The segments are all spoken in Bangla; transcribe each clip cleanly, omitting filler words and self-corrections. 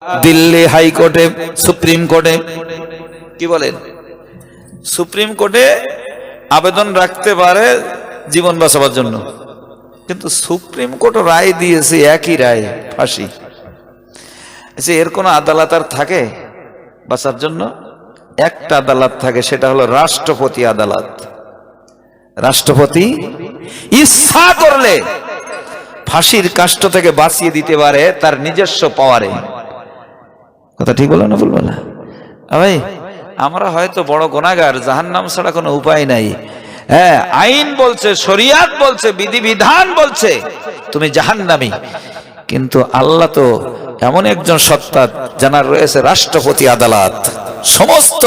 দিল্লি হাইকোর্টে, সুপ্রিম কোর্টে, কি বলেন, সুপ্রিম কোর্টে আবেদন রাখতে পারে জীবন বাঁচাবার জন্য, কিন্তু সুপ্রিম কোর্ট রায় দিয়েছে একই রায়, ফাঁসি। এর কোন আদালত আর থাকে বাঁচার জন্য? একটা আদালত থাকে, সেটা হলো রাষ্ট্রপতি আদালত। রাষ্ট্রপতি ইচ্ছা করলে ফাঁসির কাষ্ট থেকে বাঁচিয়ে দিতে পারে তার নিজস্ব পাওয়ারে। কথা ঠিক বলো না, বলবো না ভাই? আমরা হয়তো বড় গুনাহগার, জাহান্নাম ছাড়া কোনো উপায় নাই। হ্যাঁ, আইন বলছে, শরিয়াত বলছে, বিধিবিধান বলছে তুমি জাহান্নামী, কিন্তু আল্লাহ তো এমন একজন সত্তা জানার রয়েছে রাষ্ট্রপতি আদালত, সমস্ত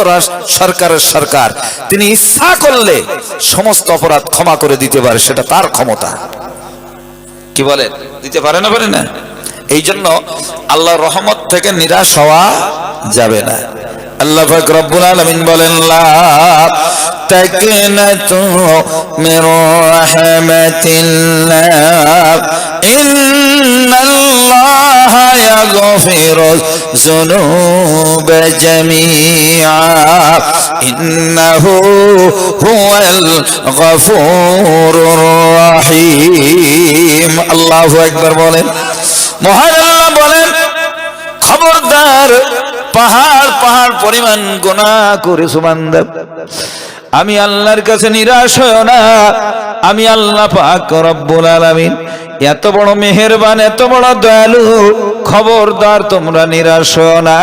সরকারের সরকার, তিনি ইচ্ছা করলে সমস্ত অপরাধ ক্ষমা করে দিতে পারে, সেটা তার ক্ষমতা। কি বলেন, দিতে পারে না, পারে না? এই জন্য আল্লাহর রহমত থেকে নিরাশ হওয়া যাবে না। আল্লাহ পাক রব্বুল আলামিন বলেন, লা তাকনাতু মির রাহমাতিল্লাহ ইন্নাল্লাহা ইয়াগফিরুয যুনুবা জামিআ ইন্নাহু হুয়াল গফুরুর রহিম। আল্লাহু আকবার বলেন। মহান আল্লাহ বলেন, খবরদার, পাহাড় পাহাড় পরিমাণ গুনাহ করেছো বান্দা, আমি আল্লাহর কাছে নিরাশ হয়ো না। আমি আল্লাহ পাক রব্বুল আলামিন এত বড় মেহেরবান, এত বড় দয়ালু, খবরদার তোমরা নিরাশ হয়ো না।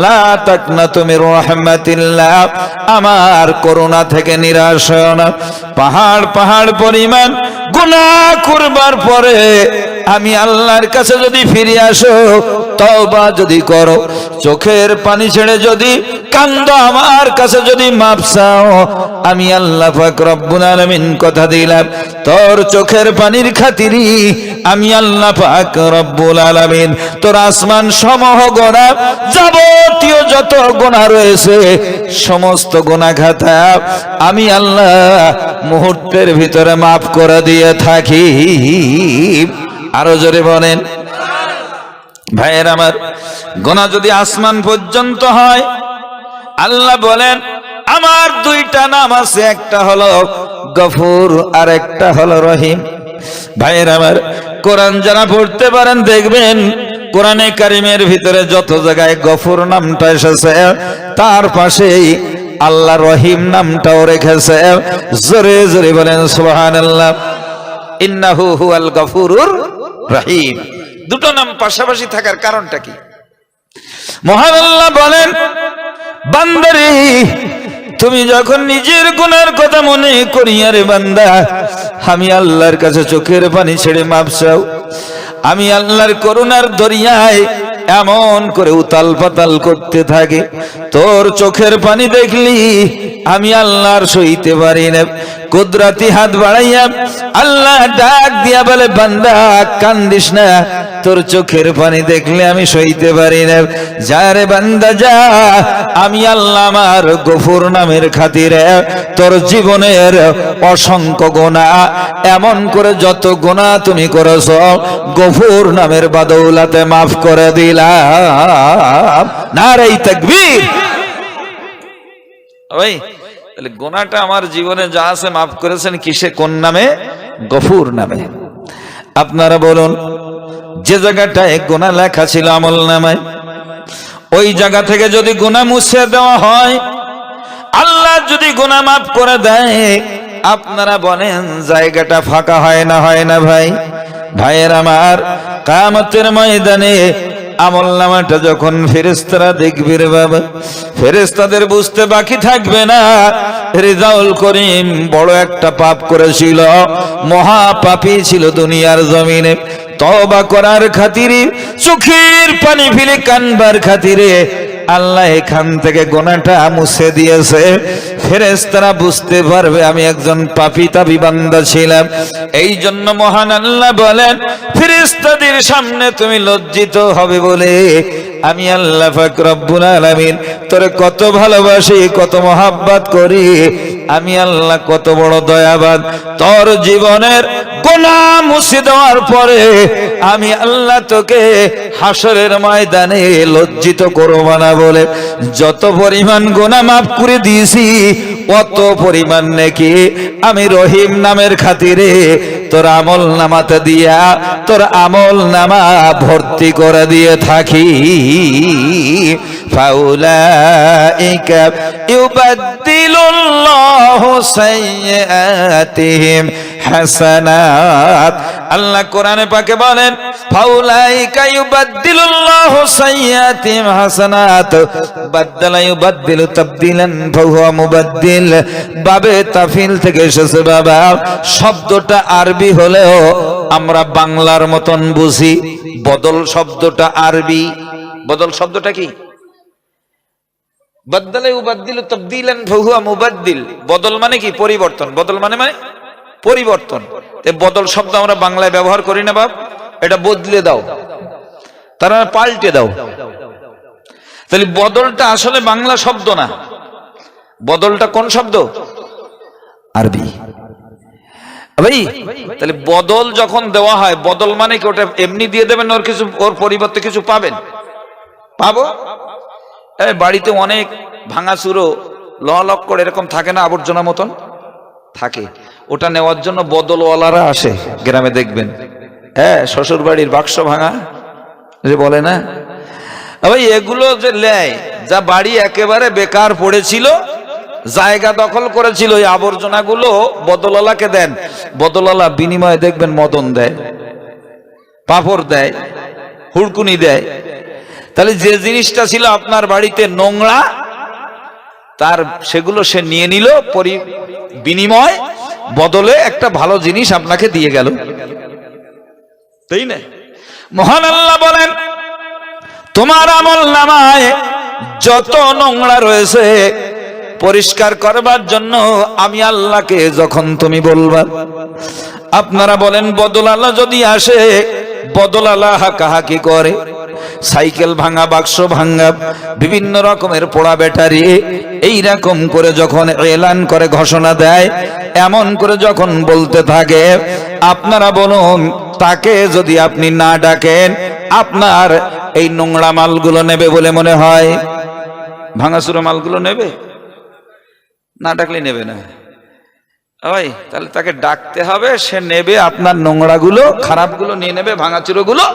লা তাকনাতু মির রাহমাতিল্লাহ, আমার করুণা থেকে নিরাশ হয়ো না। পাহাড় পাহাড় পরিমাণ গুনাহ করবার পরে আমি আল্লাহর কাছে যদি ফিরে আসো, তওবা যদি করো, চোখের পানি ছেড়ে যদি কান্দো, আমার কাছে যদি মাপ চাও, আমি আল্লাহ পাক রব্বুল আলামিন কথা দিলাম, তোর চোখের পানির খাতিরে আমি আল্লাহ পাক রব্বুল আলামিন তোর আসমান সমূহ গুনাহ, যাবতীয় যত গুনাহ রয়েছে সমস্ত গুনাহ খাতা আমি আল্লাহ মুহূর্তের ভিতরে মাফ করে দিয়ে থাকি। আরো জোরে বলেন। ভাইয়ের আমার, গুনাহ যদি আসমান পর্যন্ত হয়, আল্লাহ বলেন আমার দুইটা নাম আছে, একটা হলো গফুর আর একটা হলো রহিম। ভাইয়ের আমার, কোরআন যারা পড়তে পারেন দেখবেন কোরআনে কারিমের ভিতরে যত জায়গায় গফুর নামটা এসেছে, তার পাশেই আল্লাহ রহিম নামটাও রেখেছে। জোরে জোরে বলেন সুবহানাল্লাহ। ইন্নাহু হুয়াল গফুরুর রহিম। দুটো নাম পাশাপাশি থাকার কারণটা কি? মহান আল্লাহ বলেন, বান্দারে, তুমি যখন নিজের গুনার কথা মনে করিয়া রে বান্দা, আমি আল্লাহর কাছে চোখের পানি ছেড়ে মাপ চাও, আমি আল্লাহর করুণার দরিয়ায় এমন করে উতাল পাতাল করতে থাকে, তোর চোখের পানি দেখলি আমি আল্লাহর সইতে পারি না। কুদরতি হাত বাড়াইয়া আল্লাহ ডাক দিয়া বলে, বান্দা কান্দিস না, তোর চোখের পানি দেখলে আমি সইতে পারি না। যা রে বান্দা যা, আমি আল্লাহ আমার গফুর নামের খাতিরে তোর জীবনের অসংখ্য গুনাহ, এমন করে যত গুনাহ তুমি করেছো, গফুর নামের বাদৌলাতে মাফ করে দিলাম। নারে তাকবীর। ওই তাহলে গুনাহটা আমার জীবনে যা আছে মাফ করেছেন কিসে, কোন নামে? গফুর নামে। আপনারা বলুন, যে জায়গাটায় গুনাহ লেখা ছিল আমল নামায়, ওই জায়গা থেকে যদি গুনাহ মুছে দেওয়া হয়, আল্লাহ যদি গুনাহ মাফ করে দেয়, আপনারা বলেন জায়গাটা ফাঁকা হয় না, হয় না ভাই? ভাইয়ের আমার, কিয়ামতের ময়দানে আমল নামাটা যখন ফেরেশতারা দেখবে রে বাবা, ফেরেশতাদের বুঝতে বাকি থাকবে না রেজাউল করিম বড় একটা পাপ করেছিল, মহা পাপী ছিল দুনিয়ার জমিনে। তওবা করার খাতিরে, চোখের পানি ফেলে কানবার খাতিরে আল্লাহ এখান থেকে গুনাহটা মুছে দিয়েছে। ফেরেশতারা বুঝতে পারবে আমি একজন পাপী তাবী বান্দা ছিলাম। এই জন্য মহান আল্লাহ বলেন, ফেরেশতাদের সামনে তুমি লজ্জিত হবে বলে আমি আল্লাহ পাক রব্বুল আলামিন তোরে কত ভালোবাসি, কত মহাব্বত করি, আমি আল্লাহ কত বড় দয়াবান, তোর জীবনের গুনাহ মুছে দেওয়ার পরে আমি আল্লাহ তোকে হাসরের ময়দানে লজ্জিত করব না বলে যত পরিমাণ গুনাহ মাফ করে দিয়েছি অত পরিমাণ নেকি আমি রহিম নামের খাতিরে তোর আমল নামাতে দিয়া তোর আমল নামা ভর্তি করে দিয়ে থাকি ফাউলাইকা ইউবাদদিলুল্লাহু সাইয়্যাতিহিম হাসানাত। আল্লাহ কোরআনে পাকে বলেন ফাউলাইকা ইউবাদদিলুল্লাহু সাইয়্যাতিহিম হাসানাত, বাদদালা ইউবাদদিলু তাবদিলান ফাহুয়া মুবাদদিল। বাবে তাফিল থেকে এসেছে বাবা। শব্দটা আরবি হলেও আমরা বাংলার মতন বুঝি। বদল শব্দটা আরবি। বদল শব্দটা কি? বাদদালা ইউবাদদিলু তাবদিলান ফাহুয়া মুবাদদিল। বদল মানে কি? পরিবর্তন। বদল মানে পরিবর্তন। এই বদল শব্দ আমরা বাংলায় ব্যবহার করি না বাপ। এটা বদলে দাও, তারা পাল্টে দাও। তাহলে বদলটা আসলে বাংলা শব্দ না। বদলটা কোন শব্দ? আরবি। ভাই তাহলে বদল যখন দেওয়া হয়, বদল মানে কি ওটা এমনি দিয়ে দেবেন, ওর কিছু ওর পরিবর্তে কিছু পাবেন? পাবো। বাড়িতে অনেক ভাঙাচুরো লক করে এরকম থাকে না, আবর্জনা মতন থাকে। ওটা নেওয়ার জন্য বদলওয়ালারা আসে গ্রামে, দেখবেন। হ্যাঁ, শ্বশুর বাড়ির বাক্স ভাঙা যে বলে না ভাই, এগুলো যে নেয়, যা বাড়ি একেবারে বেকার পড়েছিল, জায়গা দখল করেছিল, ওই আবর্জনাগুলো বদলওয়ালাকে দেন। বদলওয়ালা বিনিময়ে দেখবেন মদন দেয়, পাপড় দেয়, হুড়কুনি দেয়। তাহলে যে জিনিসটা ছিল আপনার বাড়িতে নোংরা, তার সেগুলো সে নিয়ে নিল, বিনিময় বদলে একটা ভালো জিনিস আপনাকে দিয়ে গেল, তাই না? মহান আল্লাহ বলেন তোমার আমল নামায় যত নোংরা রয়েছে পরিষ্কার করবার জন্য আমি আল্লাহকে যখন তুমি বলবা, আপনারা বলেন বদলালা যদি আসে, বদলালা হাকাহাকি করে, সাইকেল ভাঙা, বাক্স ভাঙা, বিভিন্ন রকমের পোড়া ব্যাটারি, এইরকম করে যখন এলান করে, ঘোষণা দেয়, এমন করে যখন বলতে থাকে, আপনারা বলুন তাকে যদি আপনি না ডাকেন আপনার এই নোংরা মালগুলো নেবে বলে মনে হয়? ভাঙাচুরো মালগুলো নেবে? না ডাকলে নেবে না। ওই তাহলে তাকে ডাকতে হবে, সে নেবে, আপনার নোংরাগুলো, খারাপগুলো নিয়ে নেবে, ভাঙাচুরোগুলো।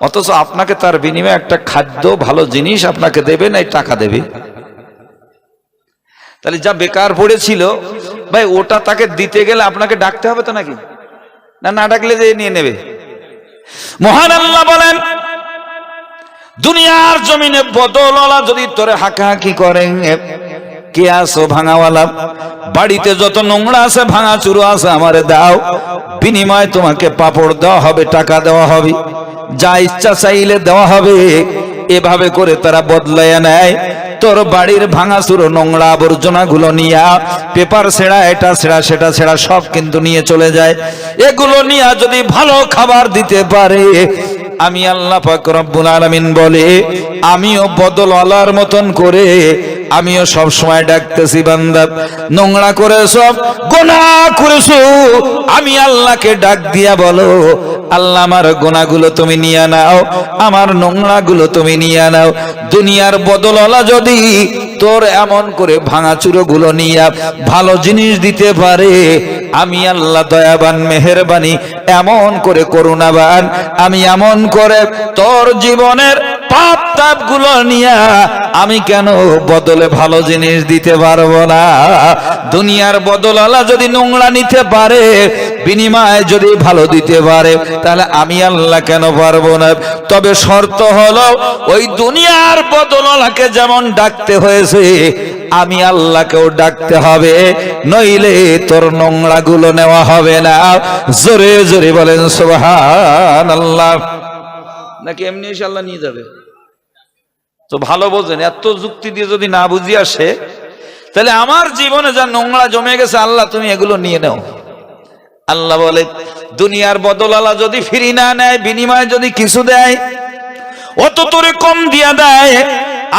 অথচ আপনাকে তার বিনিময়ে একটা খাদ্য, ভালো জিনিস আপনাকে দেবে না, টাকা দেবে। তাহলে যা বেকার পড়েছিল ভাই, ওটা তাকে দিতে গেলে আপনাকে ডাকতে হবে তো নাকি? না ডাকলে যে নিয়ে নেবে। মহান আল্লাহ বলেন দুনিয়ার জমিনে বদলওয়ালা যদি তোরে হাঁকাহাঁকি করে, কে আসো ভাঙাওয়ালা, বাড়িতে যত নোংরা আছে, ভাঙা চুরো আছে, আমারে দাও, বিনিময়ে তোমাকে পাপড় দেওয়া হবে, টাকা দেওয়া হবে, যা ইচ্ছা চাইলে দেওয়া হবে। এভাবে করে তারা বদলাইয়া নেয়। তোর বাড়ির ভাঙাচুরো নোংরা আবর্জনা গুলো নিয়ে, পেপার ছেঁড়া, এটা ছেঁড়া, সেটা ছেঁড়া, সব কিন্তু নিয়ে চলে যায়। এগুলো নিয়ে যদি ভালো খাবার দিতে পারে, আমি আল্লাহ পাক রব্বুল আলামিন বলে আমিও বদলওয়ালার মতন করে আমিও সব সময় ডাকতেছি, বান্দা নোংরা করেছো, গুনাহ করেছো, আমি আল্লাহকে ডাক দিয়া বলো, আল্লাহ আমার গুনাহগুলো তুমি নিয়ে নাও, আমার নোংরাগুলো তুমি নিয়ে নাও। দুনিয়ার বদলওয়ালা যদি তোর এমন করে ভাঙাচুরো গুলো নিয়ে ভালো জিনিস দিতে পারে, আমি আল্লাহ দয়াবান, মেহেরবানি, এমন করে করুণাবান, আমি এমন করে তোর জীবনের পাপ তাপ গুলো নিয়ে আমি কেন বদলে ভালো জিনিস দিতে পারবো না? দুনিয়ার বদলওয়ালা যদি নোংরা নিতে পারে, বিনিময়ে যদি ভালো দিতে পারে, তাহলে আমি আল্লাহ কেন পারবো না? তবে শর্ত হলো ওই দুনিয়ার বদলওয়ালাকে যেমন ডাকতে হয়েছে, আমি আল্লাহকেও ডাকতে হবে, নইলে তোর নোংরা গুলো নেওয়া হবে না। জোরে জোরে বলেন সুবহানাল্লাহ। নাকি এমনি এসে আল্লাহ নিয়ে যাবে? তো ভালো বোঝেন, এত যুক্তি দিয়ে যদি না বুঝিয়ে আসে, তাহলে আমার জীবনে যা নোংরা জমে গেছে, আল্লাহ তুমি এগুলো নিয়ে নাও। আল্লাহ বলে দুনিয়ার বদলালা যদি ফিরি না নেয়, বিনিময়ে যদি কিছু দেয়, অত তোরে কম দিয়া দেয়,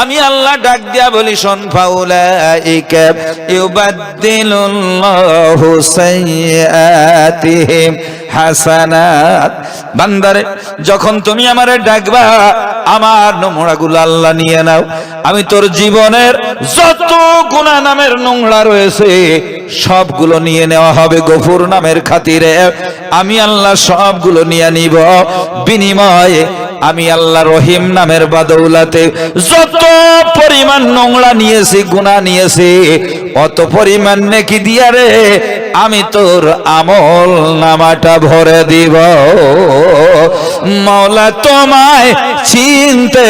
আমি আল্লাহ ডাক দিয়া বলি, শোন, ফাউলাইকা ইউবাদদিলুল্লাহু সাইয়্যাতিহিম হাসানাত। বান্দারে, যখন তুমি আমারে ডাকবা, আমার নোংরাগুলো আল্লাহ নিয়ে নাও। আমি তোর জীবনের যত গুনাহ নামের নোংরা রয়েছে সবগুলো নিয়ে নেওয়া হবে গফুর নামের খাতিরে। আমি আল্লাহ সবগুলো নিয়ে নিব, বিনিময়ে আমি আল্লাহ রহিম নামের বাদৌলাতে যত পরিমাণ নোংরা নিয়েছি, গুনাহ নিয়েছি, অত পরিমাণ নেকি দিয়া রে আমি তোর আমল নামাটা ভরে দিব। মওলা তোমায় চিনতে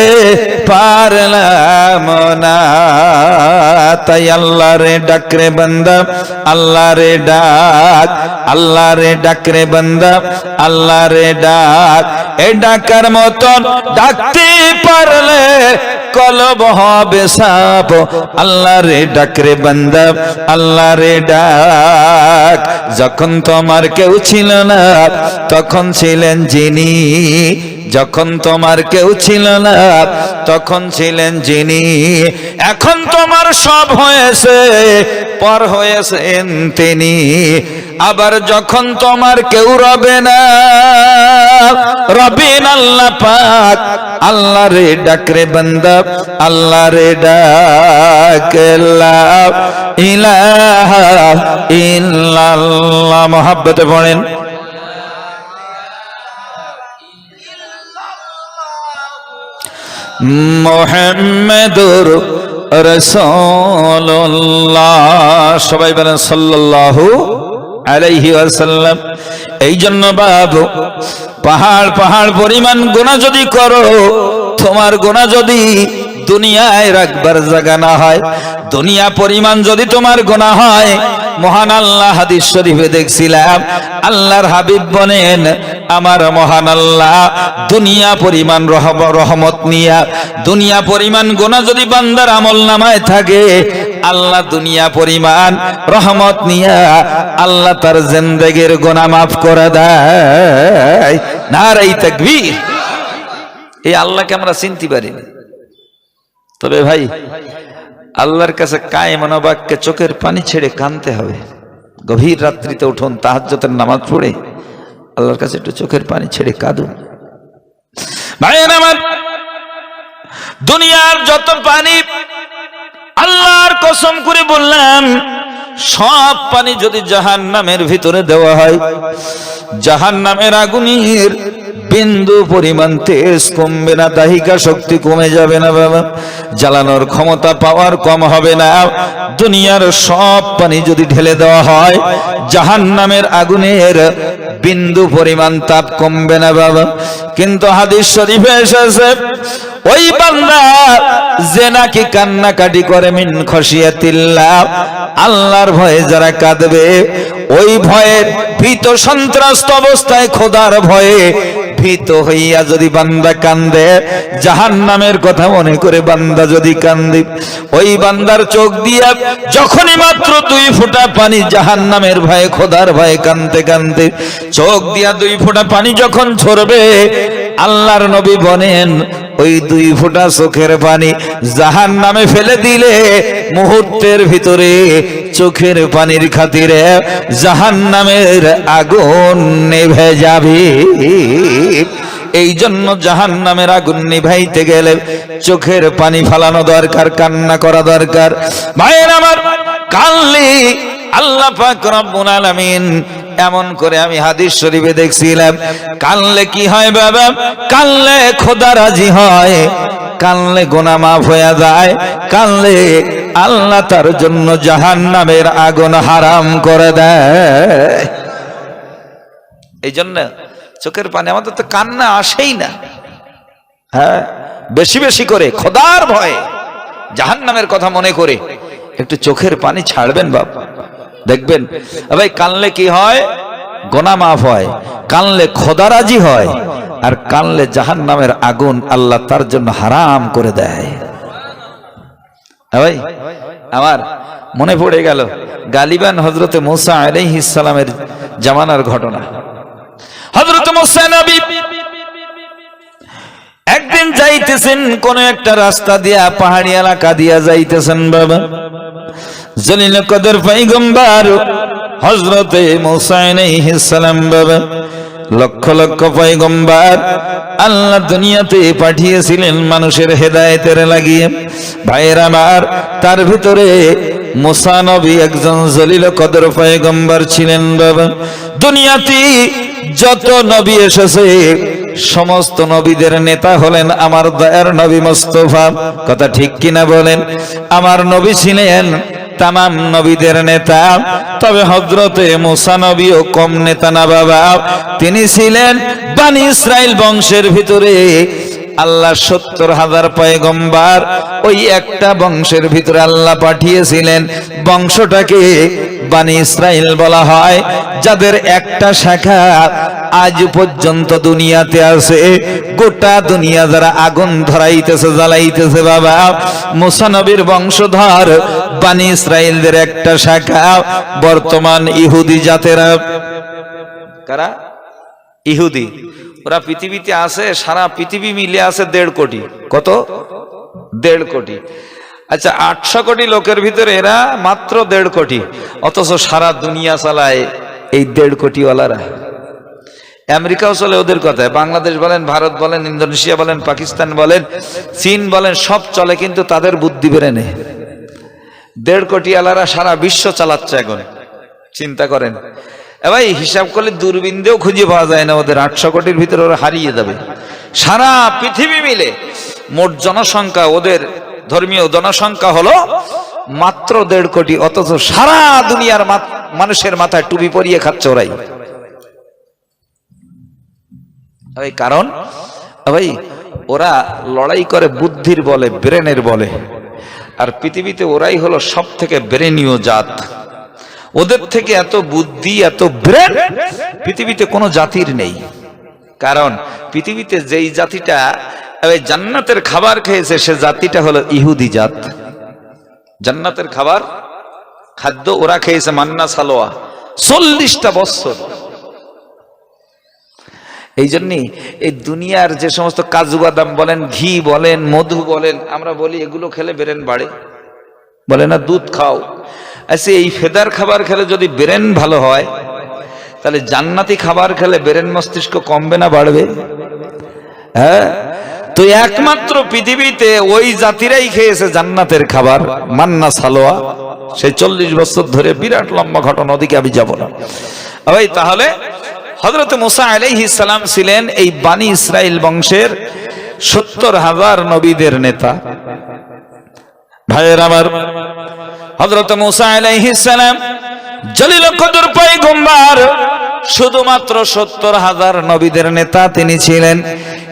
পারলাম না, তাই আল্লাহ রে ডাক রে বান্দা, আল্লাহ রে ডাক, আল্লাহ রে ডাক রে বান্দা, আল্লাহ রে ডাক। এ ডাকার মতন ডাকতে পারলে কলব হবে সাপ। আল্লাহ রে ডাক রে বান্দা, আল্লাহ রে ডাক। যখন তোমার কেউ ছিল না তখন ছিলেন যিনি, যখন তোমার কেউ ছিল না তখন ছিলেন যিনি। এখন তোমার সব হয়েছে, পর হয়েছেন তিনি। আবার যখন তোমার কেউ রবে না, রবেন আল্লাহ পাক। আল্লাহ রে ডাক রে বান্দা, আল্লাহ রে ডাক। লা ইলাহা ইল্লাল্লাহ। মহব্বতে পড়েন, মুহাম্মাদুর রাসূলুল্লাহ। সবাই বলেন সাল্লাল্লাহু আলাইহি ওয়াসাল্লাম। এই জন্য বাবু, পাহাড় পাহাড় পরিমাণ গুনাহ যদি করো, তোমার গুনাহ যদি দুনিয়ায় রাখবার জায়গা না হয়, দুনিয়া পরিমাণ যদি তোমার গুনাহ হয়, মহান আল্লাহ হাদিস শরীফে দেখছিলাম, আল্লাহর হাবিব বলেন, আমার মহান আল্লাহ দুনিয়া পরিমাণ রহমত নিয়া, দুনিয়া পরিমাণ গুনাহ যদি বান্দার আমল নামায় থাকে, আল্লাহ দুনিয়া পরিমাণ রহমত নিয়া আল্লাহ তার জিন্দেগির গুনাহ মাফ করে দেয়। নারে তাকবীর। এই আল্লাহকে আমরা চিনতে পারি না। তবে ভাই, আল্লাহর কাছে কায়েমান বাক্যে চোখের পানি ছেড়ে কাঁদতে হবে। গভীর রাত্রিতে উঠুন, তাহাজ্জুদের নামাজ পড়ে আল্লাহর কাছে একটু চোখের পানি ছেড়ে কাঁদুন। ভাইয়েরা আমার, দুনিয়ার যত পানি, আল্লাহর কসম করে বললাম, সব পানি যদি জাহান্নামের ভিতরে দেওয়া হয়, জাহান্নামের আগুনের বিন্দু পরিমাণ তেজ কমবে না, দাহিকা শক্তি কমে যাবে না বাবা, জ্বালানোর ক্ষমতা পাওয়ার কম হবে না। দুনিয়ার সব পানি যদি ঢেলে দেওয়া হয়, জাহান্নামের আগুনের বিন্দু পরিমাণ তাপ কমবে না বাবা। কিন্তু হাদিস শরীফে এসেছে, ওই বান্দা যে নাকি কান্নাকাটি করে মিন খশিয়াতিল্লাহ, আল্লাহর ভয়ে যারা কাঁদবে, ওই ভয়ের ভীত সন্ত্রস্ত অবস্থায়, খোদার ভয়ে ভীত হইয়া যদি বান্দা কান্দে, জাহান্নামের কথা মনে করে বান্দা যদি কান্দে, ওই বান্দার চোখ দিয়া যখনই মাত্র 2 ফোঁটা পানি জাহান্নামের ভয়ে, খোদার ভয়ে কান্দতে কান্দতে চোখ দিয়া 2 ফোঁটা পানি যখন ঝরবে, আল্লাহর নবী বলেন, ওই 2 ফোঁটা চোখের পানি জাহান্নামে ফেলে দিলে মুহূর্তের ভিতরে চোখের পানির খাতিরে জাহান্নামের আগুন নিভে যাবে। এই জন্য জাহান্নামের আগুন নিভাইতে গেলে চোখের পানি ফালানো দরকার, কান্না করা দরকার। ভাইয়ের আমার, কানলে আল্লাহ পাক রব্বুল আলামিন, এমন করে আমি হাদিস শরীফে দেখছিলাম, কানলে কি হয় বাবা? কানলে খোদা রাজি হয়, কানলে গুনাহ মাফ হয়ে যায়, কানলে আল্লাহ তার জন্য জাহান্নামের আগুন হারাম করে দেয়। এই জন্য চোখের পানি, আমাদের তো কান্না আসেই না। হ্যাঁ, বেশি বেশি করে খোদার ভয়ে, জাহান্নামের কথা মনে করে একটু চোখের পানি ছাড়বেন বাবা, দেখবেন ভাই কানলে কি হয়? গুনাহ মাফ হয়, কানলে খোদা রাজি হয়, আর কানলে জাহান্নামের আগুন আল্লাহ তার জন্য হারাম করে দেয়। ভাই আমার মনে পড়ে গেল গালিবান হযরতে মূসা আলাইহিস সালামের জামানার ঘটনা। হযরত মূসা নবী একদিন যাইতেছেন কোন একটা রাস্তা দিয়া, পাহাড়ি এলাকা দিয়া যাইতেছেন বাবা, জলিল কদর পয়গম্বর হযরতে মুসা আলাইহিস সালাম বাবা, লক্ষ লক্ষ পয়গম্বর আল্লাহ দুনিয়াতে পাঠিয়েছিলেন মানুষের হেদায়েতের লাগিয়ে। ভাইয়ের আমার, তার ভিতরে মুসা নবী একজন জলিল কদর পয়গম্বর ছিলেন বাবা। দুনিয়াতে যত নবী এসেছে সমস্ত নবীদের নেতা হলেন আমার দয়ার নবী মুস্তাফা। কথা ঠিক কিনা বলেন? আমার নবী ছিলেন তামাম নবীদের নেতা, তবে হযরতে মুসা নবীও কম নেতা না বাবা। তিনি ছিলেন বনি ইসরাইল বংশের ভিতরে আল্লাহ ৭০,০০০ পয়গম্বর, ওই একটা বংশের ভিতরে আল্লাহ পাঠিয়েছিলেন। বংশটাকে বনি ইসরাইল বলা হয়, যাদের একটা শাখা আজ পর্যন্ত দুনিয়াতে আছে। গোটা দুনিয়া যারা আগুন ধরাইতেছে, জ্বালাইতেছে বাবা, মুসা নবীর বংশধর বনি ইসরাইলদের একটা শাখা বর্তমান ইহুদি জাতেরা। কারা? ইহুদি। ওরা পৃথিবীতে আছে, সারা পৃথিবী মিলে আছে ১.৫ কোটি। কত? ১.৫ কোটি। আচ্ছা, ৮০০ কোটি লোকের ভিতরে এরা মাত্র ১.৫ কোটি, অথচ সারা দুনিয়া চালায় এই ১.৫ কোটিওয়ালারা। আমেরিকাও চলে ওদের কথায়, বাংলাদেশ বলেন, ভারত বলেন, ইন্দোনেশিয়া বলেন, পাকিস্তান বলেন, চীন বলেন, সব চলে, কিন্তু তাদের বুদ্ধি বেড়ে নেই। ১.৫ কোটিওয়ালারা সারা বিশ্ব চালাচ্ছে এখন। চিন্তা করেন ভাই, হিসাব করলে দূরবীন দিয়েও খুঁজে পাওয়া যায় না ওদের। ৮০০ কোটির ভিতরে ওরা হারিয়ে যাবে। সারা পৃথিবী মিলে মোট জনসংখ্যা, ওদের ধর্মীয় জনসংখ্যা হলো মাত্র ১.৫ কোটি, অথচ সারা দুনিয়ার মানুষের মাথায় টুপি পরিয়ে খাচ্ছে ওরাই। কারণ ভাই, ওরা লড়াই করে বুদ্ধির বলে, ব্রেনের বলে, আর পৃথিবীতে ওরাই হলো সব থেকে ব্রেনীয় জাত। ওদের থেকে এত বুদ্ধি, এত ব্রেন পৃথিবীতে কোনো জাতির নেই। কারণ পৃথিবীতে যেই জাতিটা জান্নাতের খাবার খেয়েছে, সে জাতিটা হলো ইহুদি জাত। জান্নাতের খাবার, খাদ্য ওরা খেয়েছে মান্না সালোয়া ৪০টা বছর। এই জন্যই এই দুনিয়ার যে সমস্ত কাজু বাদাম বলেন, ঘি বলেন, মধু বলেন, আমরা বলি এগুলো খেলে ব্রেন বাড়ে, বলে না দুধ খাও। আচ্ছা, এই ফেদার খাবার খেলে যদি ব্রেন ভালো হয়, তাহলে জান্নাতি খাবার খেলে ব্রেন মস্তিষ্ক কমবে না বাড়বে? হ্যাঁ, তো একমাত্র পৃথিবীতে ওই জাতিরাই খেয়েছে জান্নাতের খাবার, মান্না সালোয়া, সেই ৪০ বছর ধরে। বিরাট লম্বা ঘটনা, ওদিকে আমি যাব না ভাই। তাহলে হযরত মুসা আলাইহিস সালাম ছিলেন এই বনি ইসরাইল বংশের ৭০,০০০ নবীদের নেতা। ভাইয়ের আমার, হযরত মুসা আলাইহিস সালাম জলিল কদর পয়গম্বর, শুধুমাত্র ৭০,০০০ নবীদের নেতা তিনি ছিলেন।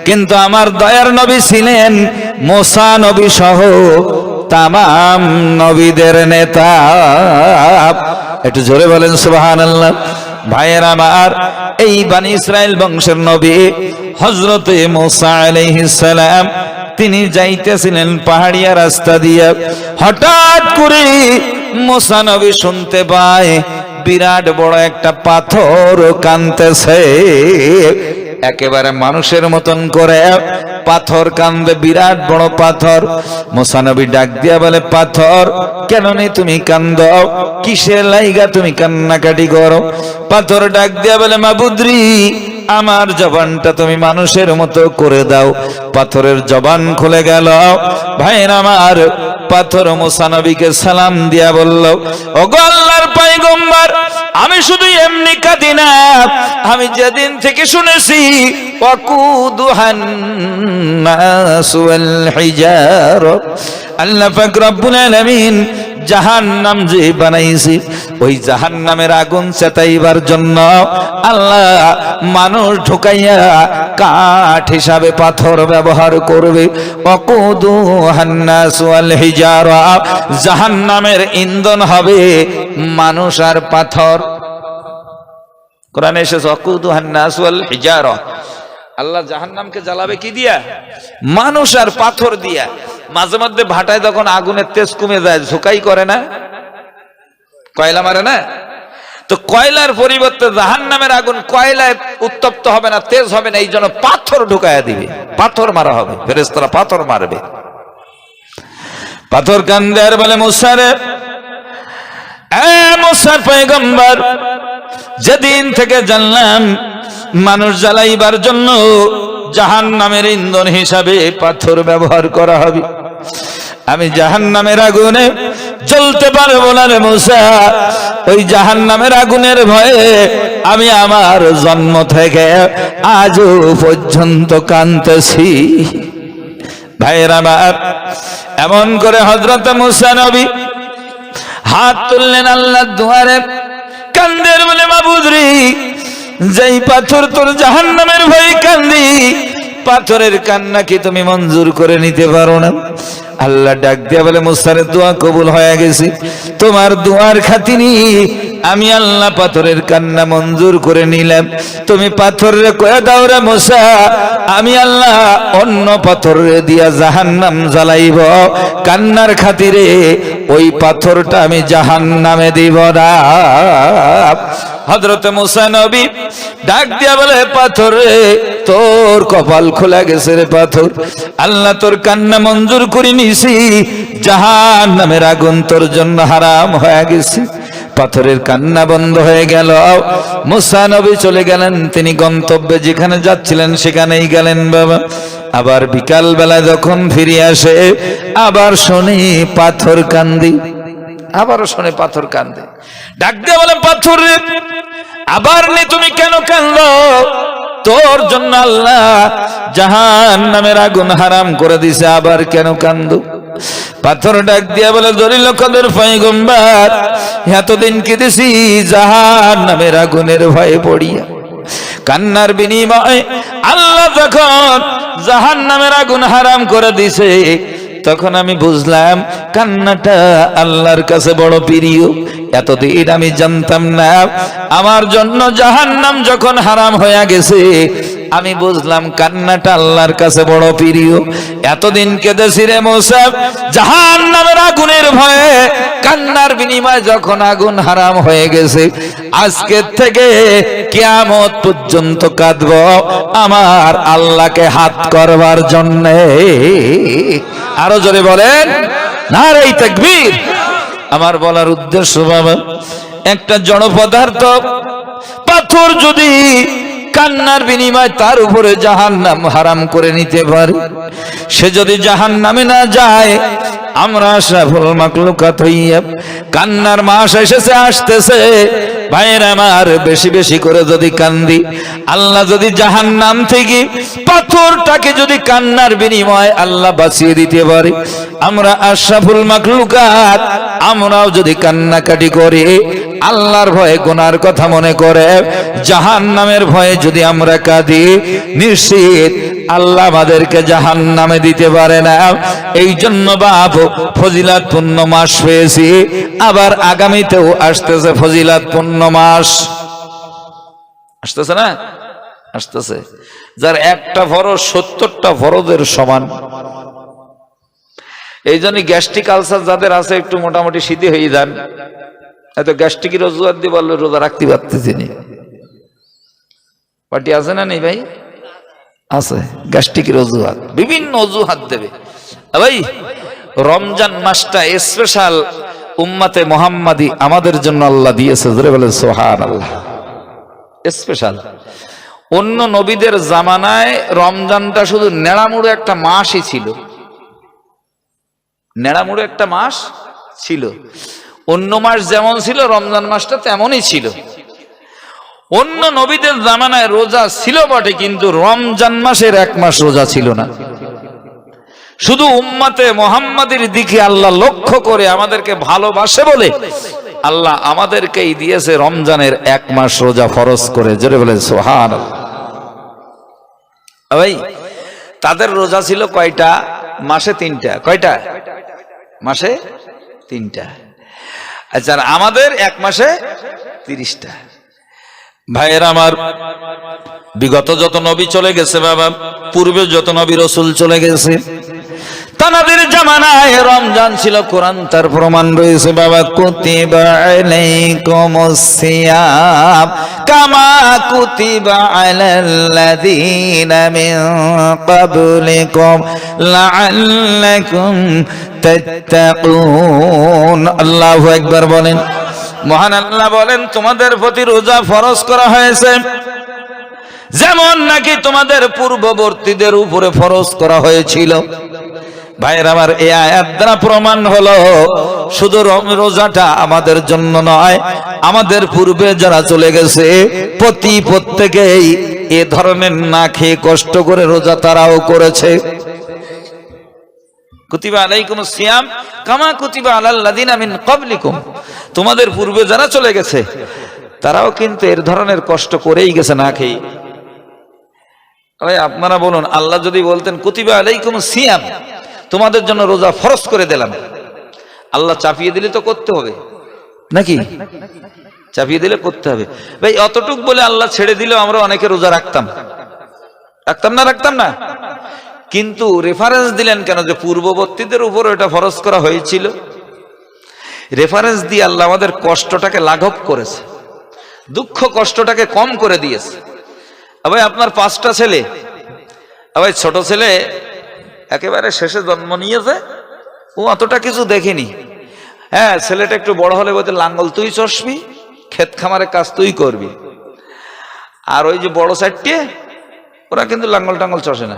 কিন্তু আমার দয়ার নবী ছিলেন মুসা নবী সহ তামাম নবীদের নেতা। একটু জোরে বলেন সুবহানাল্লাহ। ভাইয়ের আমার, এই বনি ইসরাইল বংশের নবী হযরতে মুসা আলাইহিস সালাম, তিনি যাইতেছিলেন পাহাড়িয়া রাস্তা দিয়ে। হঠাৎ করে মুসা নবী শুনতে পায় বিরাট বড় একটা পাথর কাঁদতেছে, একেবারে মানুষের মতন করে পাথর কান্দে, বিরাট বড় পাথর। মুসা নবী ডাক দিয়া বলে, পাথর কেন নেই তুমি কান্দো, কিসের লাইগা তুমি কান্নাকাটি করো? পাথর ডাক দিয়া বলে, মাবুদ্রি, আমার জবানটা তুমি মানুষের মতো করে দাও। পাথরের জবান খুলে গেল। ভাইরা আমার, পাথর মুসা নবীকে সালাম দিয়া বলল, ওগো আল্লাহর পয়গম্বর, আমি শুধু এমনি কাঁদি না, আমি যেদিন থেকে শুনেছি ওয়াকুদুহান নাসু ওয়াল হিজার, আল্লাহ পাক রব্বুল আলামিন জাহান্নাম যে বানাইছি, ওই জাহান্নামের আগুন চেতাইবার জন্য আল্লাহ মানুষ ঢুকাইয়া কাঠ হিসাবে পাথর ব্যবহার করবে। ওয়াকুদুহান নাসু ওয়াল হিজারা, জাহান্নামের ইন্ধন হবে মানুষ আর পাথর। কোরআনে এসেছে ওয়াকুদুহান নাসু ওয়াল হিজারা, আল্লাহ জাহান্নামকে জ্বালাবে কি দিয়া? মানুষ আর পাথর দিয়া। মাঝে মধ্যে ভাটায় যখন আগুনের তেজ কমে যায়, ঝোঁকাই করে না, কয়লা মারে না, তো কয়লার পরিবর্তে জাহান্নামের আগুন কয়লায় উত্তপ্ত হবে না, তেজ হবে না, এই জন্য পাথর ঢুকায়া দিবে, পাথর মারা হবে, ফেরেশতারা পাথর মারবে। পাথর কান্দে আর বলে মুসা রে, মুসা পয়গম্বর, যেদিন থেকে জানলাম মানুষ জ্বালাইবার জন্য জাহান্নামের ইন্ধন হিসাবে পাথর ব্যবহার করা হবে, আমি জাহান্নামের আগুনে জ্বলতে পারবো না রে মুসা। ওই জাহান্নামের আগুনের ভয়ে আমি আমার জন্ম থেকে আজও পর্যন্ত কাঁদতেছি। ভাইয়েরা আমার, এমন করে হযরত মুসা নবী হাত তুললেন আল্লাহর দুয়ারে, কান্দের বলে মাবুদ রে, যেই পাথর তোর জাহান্নামের ভয়ে কান্দি, পাথরের কান্না কি তুমি মঞ্জুর করে নিতে পারো না? আল্লাহ ডাক দিয়া বলে মুসার দোয়া কবুল হয়ে গেছে, তোমার দোয়ার খাতিরে আমি আল্লাহ পাথরের কান্না মঞ্জুর করে নিলাম। তুমি পাথরের কয়ে দাও রে মুসা, আমি আল্লাহ অন্য পাথরে দিয়া জাহান্নাম জ্বালাইব, কান্নার খাতিরে ওই পাথরটা আমি জাহান্নামে দিব না। হযরত মুসা নবী ডাক দিয়া বলে, পাথর রে, তোর কপাল খোলা গেছে রে পাথর, আল্লাহ তোর কান্না মঞ্জুর করে নিছি, জাহান্নামের আগুন তোর জন্য হারাম হয়ে গেছে। পাথরের কান্না বন্ধ হয়ে গেল। মুসা নবী চলে গেলেন, তিনি গন্তব্যে যেখানে যাচ্ছিলেন সেখানেই গেলেন বাবা। আবার বিকাল বেলা যখন ফিরে আসে, আবার শুনি পাথর কান্দি, আবারও শুনে পাথর কান্দে। ডাক দিয়ে বলে, পাথর রে, আবার নে তুমি কেন কান্দো? তোর জন্য আল্লাহ জাহান্নামের আগুন হারাম করে দিছে, আবার কেন কান্দো? পাথর ডাক দিয়া বলে, দলিল কদর পয়গম্বর, এতদিন কেঁদেছি জাহান্নামের আগুনের ভয়ে পড়িয়া, কান্নার বিনিময়ে আল্লাহ যখন জাহান্নামের আগুন হারাম করে দিছে, তখন আমি বুঝলাম কান্নাটা আল্লাহর কাছে বড় প্রিয়। এতদিন আমি জানতাম না, আমার জন্য জাহান্নাম যখন হারাম হয়ে গেছে, আমি বুঝলাম কান্নাটা আল্লাহর কাছে বড় প্রিয়। এতদিন কেঁদেছি রে মুসা জাহান্নামের আগুনের ভয়ে, কান্নার বিনিময়ে যখন আগুন হারাম হয়ে গেছে, আজকের থেকে কিয়ামত পর্যন্ত কাঁদব আমার আল্লাহকে হাত করবার জন্য। আরো জোরে বলেন নারে তাকবীর। আমার বলার উদ্দেশ্য বাবা, একটা জড় পদার্থ পাথর যদি কান্নার বিনিময় তার উপরে জাহান্নাম হারাম করে নিতে পারে, সে যদি জাহান্নামে না যায়, আমরা আশরাফুল মাখলুকাত হইয়া কান্নার মাস এসেছে, আসতেছে, ভাইয়ের আমার, বেশি বেশি করে যদি কান্দি, আল্লাহ যদি জাহান্নাম থেকে পাথরটাকে যদি কান্নার বিনিময়ে আল্লাহ বাঁচিয়ে দিতে পারে, আমরা আশরাফুল মাখলুকাত আমরাও যদি কান্নাকাটি করি, আল্লাহর ভয়ে গুনার কথা মনে করে জাহান্নামের ভয়ে যদি আমরা কাঁদি, নিশ্চিত আল্লাহ আমাদেরকে জাহান্নামে দিতে পারে না। এই জন্য বাপ ফজিলাতপূর্ণ মাস পেয়েছি, আবার আগামীতেও আসতেছে ফজিলাতপূর্ণ মাস, আসতেছে না? আসতেছে, যার একটা ফরজ 70টা ফরজের সমান। এই জন্য গ্যাস্ট্রিক আলসার যাদের আছে, একটু মোটামুটি সিদ্ধি হয়ে যান, এত গ্যাস্ট্রিকের অজুহাত দিয়ে বললে রোজা রাখতে পারতেছি না। পার্টি আছে না নেই ভাই? আছে, গ্যাস্ট্রিকের অজুহাত, বিভিন্ন অজুহাত দেবে। ভাই রমজান মাসটা স্পেশাল উম্মতে মুহাম্মাদি আমাদের জন্য আল্লাহ দিয়েছে, ধরে বলে সুবহানাল্লাহ, স্পেশাল। অন্য নবীদের জামানায় রমজানটা শুধু নেড়ামুড়ো একটা মাসই ছিল, নেড়ামুড়ো একটা মাস ছিল। অন্য মাস যেমন ছিল, রমজান মাসটা তেমনই ছিল। অন্য নবীদের জামানায় রোজা ছিল বটে, কিন্তু রমজান মাসের এক মাস রোজা ছিল না। শুধু উম্মতে মুহাম্মাদের দিকে আল্লাহ লক্ষ্য করে আমাদেরকে ভালোবাসে বলে আল্লাহ আমাদেরকেই দিয়েছে রমজানের এক মাস রোজা ফরজ করে, জোরে বলে সুবহানাল্লাহ। ভাই তাদের রোজা ছিল কয়টা? মাসে 3টা। কয়টা? মাসে 3টা। আচ্ছা, আমাদের এক মাসে 30টা। ভাইয়ের আমার, বিগত যত নবী চলে গেছে বাবা, পূর্বে যত নবী রাসূল চলে গেছে, তানাদের জামানায় রমজান ছিল, কোরআন তার প্রমাণ রয়েছে বাবা। কুতিবা আলাইকুমুস সিয়াম কামা কুতিবা আলাল্লাযীনা মিন ক্বাবলিকুম লাআল্লাকুম তাত্তাকুন। আল্লাহু আকবার বলেন। মহান আল্লাহ বলেন, তোমাদের প্রতি রোজা ফরজ করা হয়েছে যেমন নাকি তোমাদের পূর্ববর্তীদের উপরে ফরজ করা হয়েছিল। ভাইয়ের আমার, এই আয়াত দ্বারা প্রমাণ হলো শুধু রোজাটা আমাদের জন্য নয়, আমাদের পূর্বে যারা চলে গেছে প্রত্যেকেই এ ধরনের না খেয়ে কষ্ট করে রোজা তারাও করেছে। কুতিবা আলাইকুমুস সিয়াম কামা কুতিবা আলাল্লাযীনা মিন ক্বাবলিকুম, তোমাদের পূর্বে যারা চলে গেছে তারাও কিন্তু এর ধরনের কষ্ট করেই গেছে না খেয়ে। ভাই আপনারা বলুন, আল্লাহ যদি বলতেন কুতিবা আলাইকুমুস সিয়াম, তোমাদের জন্য রোজা ফরজ করে দিলাম, আল্লাহ চাপিয়ে দিলে তো করতে হবে নাকি? চাপিয়ে দিলে করতে হবে। ভাই অতটুক বলে আল্লাহ ছেড়ে দিলেও আমরা অনেকে রোজা রাখতাম না। কিন্তু রেফারেন্স দিলেন কেন যে পূর্ববর্তীদের উপর এটা ফরজ করা হয়েছিল? রেফারেন্স দিয়ে আল্লাহ আমাদের কষ্টটাকে লাঘব করেছে, দুঃখ কষ্টটাকে কম করে দিয়েছে। ভাই আপনার 5টা ছেলে, ভাই ছোট ছেলে একেবারে শেষে জন্ম নিয়েছে, ও অতটা কিছু দেখেনি। হ্যাঁ, ছেলেটা একটু বড় হলে বলতে লাঙ্গল তুই চষবি, ক্ষেত খামারের কাজ তুই করবি। আর ওই যে বড় 4টে, ওরা কিন্তু লাঙ্গল টাঙ্গল চষে না।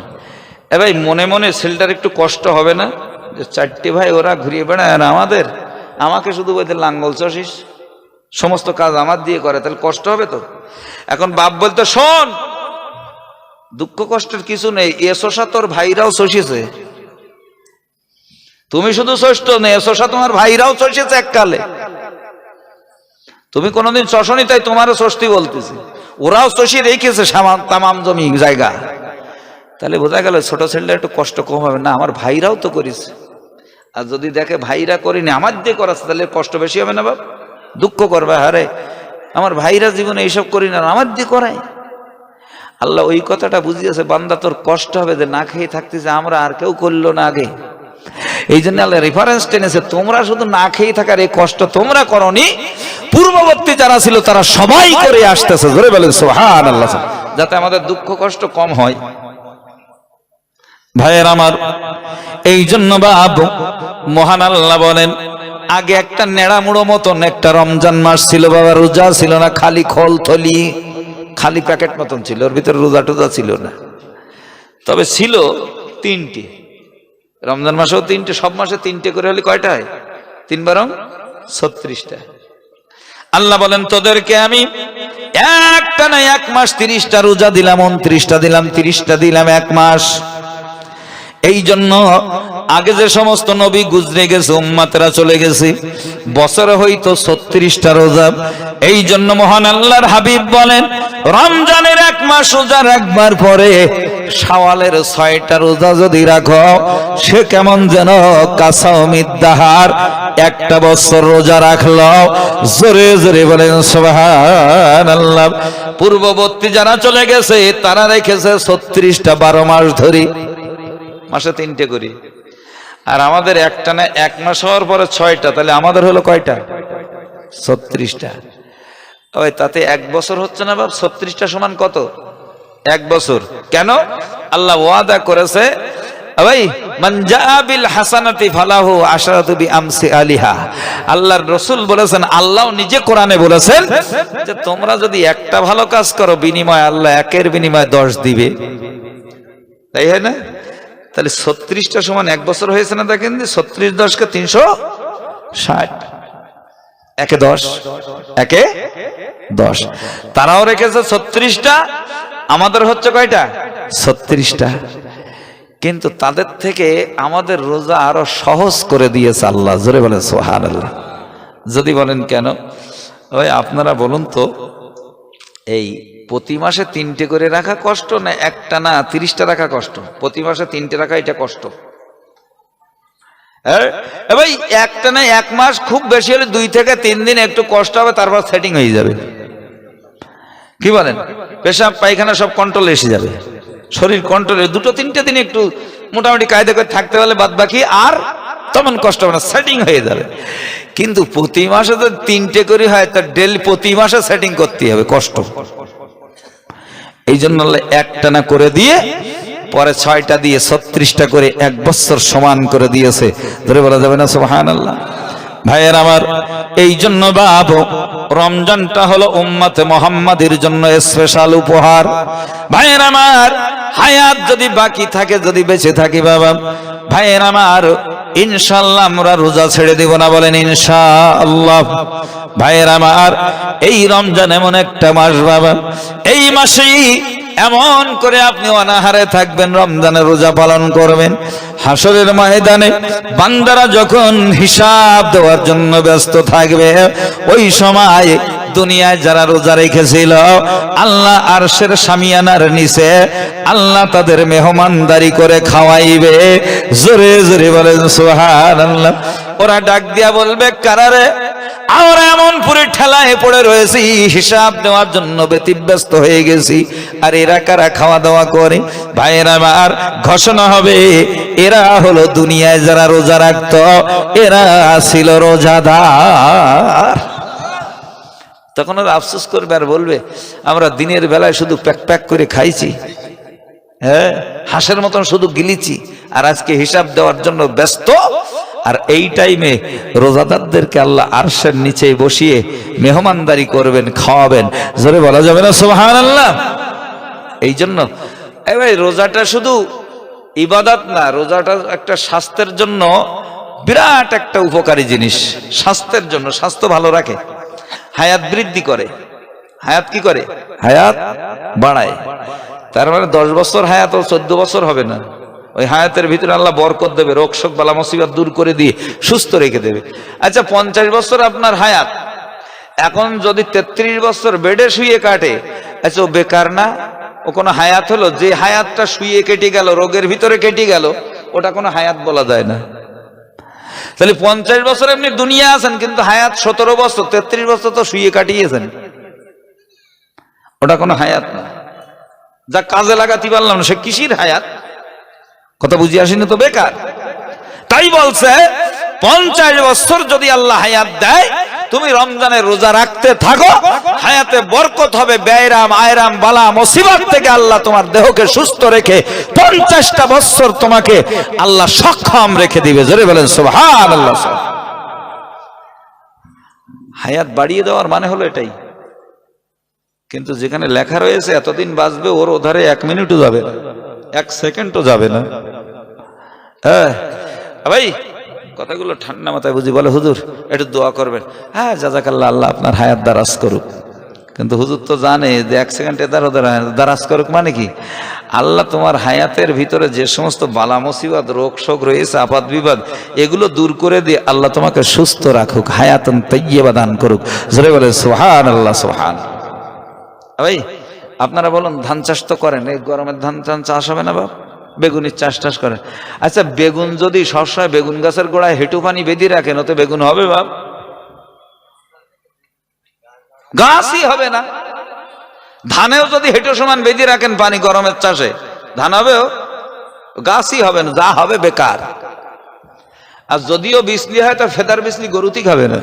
ভাই মনে মনে ছেলেটার একটু কষ্ট হবে না যে 4টে ভাই ওরা ঘুরিয়ে বেড়ায় আর আমাকে শুধু বলতে লাঙ্গল চষিস, সমস্ত কাজ আমার দিয়ে করে, তাহলে কষ্ট হবে তো। এখন বাপ বলতে শোন, দুঃখ কষ্টের কিছু নেই, এ শোষা তোর ভাইরাও চষিয়েছে, তুমি শুধু ষষ্ঠ নেই, শোষা তোমার ভাইরাও চষিয়েছে এককালে, তুমি কোনোদিন চষনি তাই তোমারও ষষ্ঠী বলতেছি, ওরাও চষিয়ে রেখেছে তামাম জমি জায়গা। তাহলে বোঝা গেল ছোট ছেলেটা একটু কষ্ট কম হবে না, আমার ভাইরাও তো করেছে। আর যদি দেখে ভাইরা করিনি আমার দিয়ে করাচ্ছে, তাহলে কষ্ট বেশি হবে না বাপ? দুঃখ করবে, হারে আমার ভাইরা জীবনে এইসব করি না, আমার দিয়ে করায়। আল্লাহ ওই কথাটা বুঝিয়েছে, বান্দা তোর কষ্ট হবে যে না খেয়ে থাকতেছে, আমরা আর কেউ করলো না আগে। এই জন্য আল্লাহ রেফারেন্স টেনেছে, তোমরা শুধু না খেয়ে থাকার এই কষ্ট তোমরা করনি, পূর্ববর্তী যারা ছিল তারা সবাই করে আসতেছে। জোরে বলেন সুবহানাল্লাহ, যাতে আমাদের দুঃখ কষ্ট কম হয়। ভাইয়ের আমার, এই জন্য বাবু মহান আল্লাহ বলেন, আগে একটা নেড়ামুড়ো মতন একটা রমজান মাস ছিল বাবা, রোজা ছিল না, খালি খোল থলি, খালি প্যাকেট মতন ছিল, ওর ভিতরে রোজা টোজা ছিল না। তবে ছিল 3টে, রমজান মাসেও 3টে, সব মাসে 3টে করে হলে কয়টা হয়? 3 বারং 36টা। আল্লাহ বলেন, তোদেরকে আমি একটা না 1 মাস 30টা রোজা দিলাম, 29টা দিলাম, 30টা দিলাম 1 মাস। এই জন্য আগে যে সমস্ত নবী গুজরে গেছে, উম্মতেরা চলে গেছে, বছরে হইতো 36টা রোজা। এই জন্য মহান আল্লাহর হাবিব বলেন, রমজানের 1 মাস রোজা রাখবার পরে শাওয়ালের 6টা রোজা যদি রাখো, সে কেমন যেন কাসাউমিদ দাহার, 1টা বছর রোজা রাখলো। জোরে জোরে বলেন সুবহানাল্লাহ। পূর্ববর্তী যারা চলে গেছে তারা রেখেছে 36টা 12 মাস ধরে, মাসে 3টে করি। আর আমাদের একটা না 1 মাস হওয়ার পরে 6টা, তাহলে আমাদের হলো কয়টা? 36টা। ওই তাতে 1 বছর হচ্ছে না বাপ? 36টা সমান কত? 1 বছর। কেন? আল্লাহ ওয়াদা করেছে, ভাই মান জাআ বিল হাসানাতি ফালাহু আশরাতু বিআমসালিহা। আল্লাহর রাসূল বলেছেন, আল্লাহ নিজে কোরআনে বলেছেন যে তোমরা যদি একটা ভালো কাজ করো, বিনিময়ে আল্লাহ 1-এর বিনিময়ে 10 দিবে। তাই হয় না? তাহলে 36টা সমান 1 বছর হয়েছে না? দেখেন 36 10 কে 360, 1-এ 10, 1-এ 10। তারাও রেখেছে 36টা, আমাদের হচ্ছে কয়টা? 36টা। কিন্তু তাদের থেকে আমাদের রোজা আরো সহজ করে দিয়েছে আল্লাহ। জোরে বলেন সুবহানাল্লাহ। যদি বলেন কেন, ওই আপনারা বলুন তো, এই প্রতি মাসে 3টে করে রাখা কষ্ট না একটা না 30টা রাখা কষ্ট? প্রতি মাসে 3টে রাখা এটা কষ্ট। ভাই একটা না 1 মাস, খুব বেশি হলে 2 থেকে 3 দিন একটু কষ্ট হবে, তারপর সেটিং হয়ে যাবে। কি বলেন? পেশাব পায়খানা সব কন্ট্রোলে এসে যাবে, শরীর কন্ট্রোলে। 2-3টে দিন একটু মোটামুটি কায়দা করে থাকতে পারলে বাদ বাকি আর তেমন কষ্ট হবে না, সেটিং হয়ে যাবে। কিন্তু প্রতি মাসে তো 3টে করে হয়, তো ডেলি প্রতি মাসে সেটিং করতে হবে, কষ্ট। এই জন্য একটানা করে দিয়ে পরে 6টা দিয়ে 36টা করে 1 বছর সমান করে দিয়েছে। ধরে বলা যাবে না সুবহানাল্লাহ? ভাইয়ের আমার, এই জন্য বাবু রমজানটা হলো উম্মতে মুহাম্মাদের জন্য স্পেশাল উপহার। ভাইয়ের আমার, হায়াত যদি বাকি থাকে, যদি বেঁচে থাকি বাবা, ভাইয়ের আমার, ইনশাআল্লাহ আমরা রোজা ছেড়ে দিব না, বলেন ইনশাআল্লাহ। ভাইয়ের আমার, এই রমজান এমন একটা মাস বাবা, এই মাসেই এমন করে আপনি অনাহারে থাকবেন, রমজানের রোজা পালন করবেন। হাসরের ময়দানে বান্দারা যখন হিসাব দেওয়ার জন্য ব্যস্ত থাকবে, ওই সময় দুনিয়ায় যারা রোজা রেখেছিল, আল্লাহ আরশের শামিয়ানার নিচে আল্লাহ তাদের মেহমানদারি করে খাওয়াইবে। জোরে জোরে বলেন সুবহানাল্লাহ। ওরা ডাক দিয়া বলবে, কারারে? আমরা এমন পুরো ঠেলায় পড়ে রয়েছি, হিসাব দেওয়ার জন্য ব্যতিব্যস্ত হয়ে গেছি, আর এরা কারা খাওয়া দাওয়া করে? ভাইয়েরা আমার, ঘোষণা হবে, এরা হলো দুনিয়ায় যারা রোজা রাখতো, এরা ছিল রোজাদার। তখন ওরা আফসোস করবে আর বলবে, আমরা দিনের বেলায় শুধু প্যাক প্যাক করে খাইছি, হ্যাঁ, হাঁসের মতন শুধু গিলিছি, আর আজকে হিসাব দেওয়ার জন্য ব্যস্ত। আর এই টাইমে রোজাদারদেরকে আল্লাহ আরশের নিচে বসিয়ে মেহমানদারি করবেন, খাওয়াবেন। জোরে বলা যাবে না সুবহানাল্লাহ? এই জন্য ভাই, রোজাটা শুধু ইবাদত না, রোজাটা একটা স্বাস্থ্যের জন্য বিরাট একটা উপকারী জিনিস। স্বাস্থ্যের জন্য, স্বাস্থ্য ভালো রাখে, হায়াত বৃদ্ধি করে। হায়াত কি করে? হায়াত বাড়ায়। তার মানে 10 বছর হায়াত ও 14 বছর হবে না, ওই হায়াতের ভিতরে আল্লাহ বরকত দেবে, রোগ শোক বালা মুসিবত দূর করে দিয়ে সুস্থ রেখে দেবে। আচ্ছা, 50 বছর আপনার হায়াত, এখন যদি 33 বছর বেডে শুয়ে কাটে, আচ্ছা ও বেকার না? ও কোনো হায়াত হলো? যে হায়াতটা শুয়ে কেটে গেল, রোগের ভিতরে কেটে গেল, ওটা কোনো হায়াত বলা যায় না। তাহলে 50 বছর আপনি দুনিয়া আছেন, কিন্তু হায়াত 17 বছর, 33 বছর তো শুয়ে কাটিয়েছেন, ওটা কোনো হায়াত না। যা কাজে লাগাতে পারলাম না, সে কিসির হায়াত? কথা বুঝি আসেনি তো, বেকার। তাই বলছে 50 বছর যদি আল্লাহ হায়াত দেয়, তুমি রমজানের রোজা রাখতে থাকো, হায়াতে বরকত হবে, ব্যয়রাম আয়রাম বালা মুসিবত থেকে আল্লাহ তোমার দেহকে সুস্থ রেখে 50টা বছর তোমাকে আল্লাহ সক্ষম রেখে দিবে। জোরে বলেন সুবহানাল্লাহ। হায়াত বাড়িয়ে দেওয়ার মানে হলো এটাই। কিন্তু যেখানে লেখা রয়েছে এতদিন বাঁচবে, ওর ওধারে 1 মিনিটও যাবে না, 1 সেকেন্ডও যাবে না। হ্যাঁ ভাই, কথাগুলো ঠান্ডা মাথায় বুঝি। বলে, হুজুর একটু দোয়া করবেন। হ্যাঁ, জাযাকাল্লাহ, আল্লাহ আপনার হায়াত দারাজ করুক। কিন্তু হুজুর তো জানে যে 1 সেকেন্ড এদার ওদের দারাজ করুক মানে কি? আল্লাহ তোমার হায়াতের ভিতরে যে সমস্ত বালা মুসিবত, রোগ শোক রয়েছে, আপাত বিবাদ, এগুলো দূর করে দিয়ে আল্লাহ তোমাকে সুস্থ রাখুক, হায়াতান তাইয়্যিবা দান করুক। জোরে বলে সুবহানাল্লাহ। সুবহান। ভাই, আপনারা বলুন, ধান চাষ তো করেন, এই গরমের ধান চাষ হবে না বাপ? বেগুনের চাষ টাস করেন। আচ্ছা, বেগুন যদি সবসময় বেগুন গাছের গোড়ায় হেঁটু পানি বেঁধে রাখেন, ওতে বেগুন হবে বাপ? গাছই হবে না। ধানেও যদি হেঁটু সমান বেঁধে রাখেন পানি গরমের চাষে, ধান হবেও? গাছই হবে না, যা হবে বেকার। আর যদিও বিসলি হয়, তো ফেদার বিসলি গরুতেই খাবে না,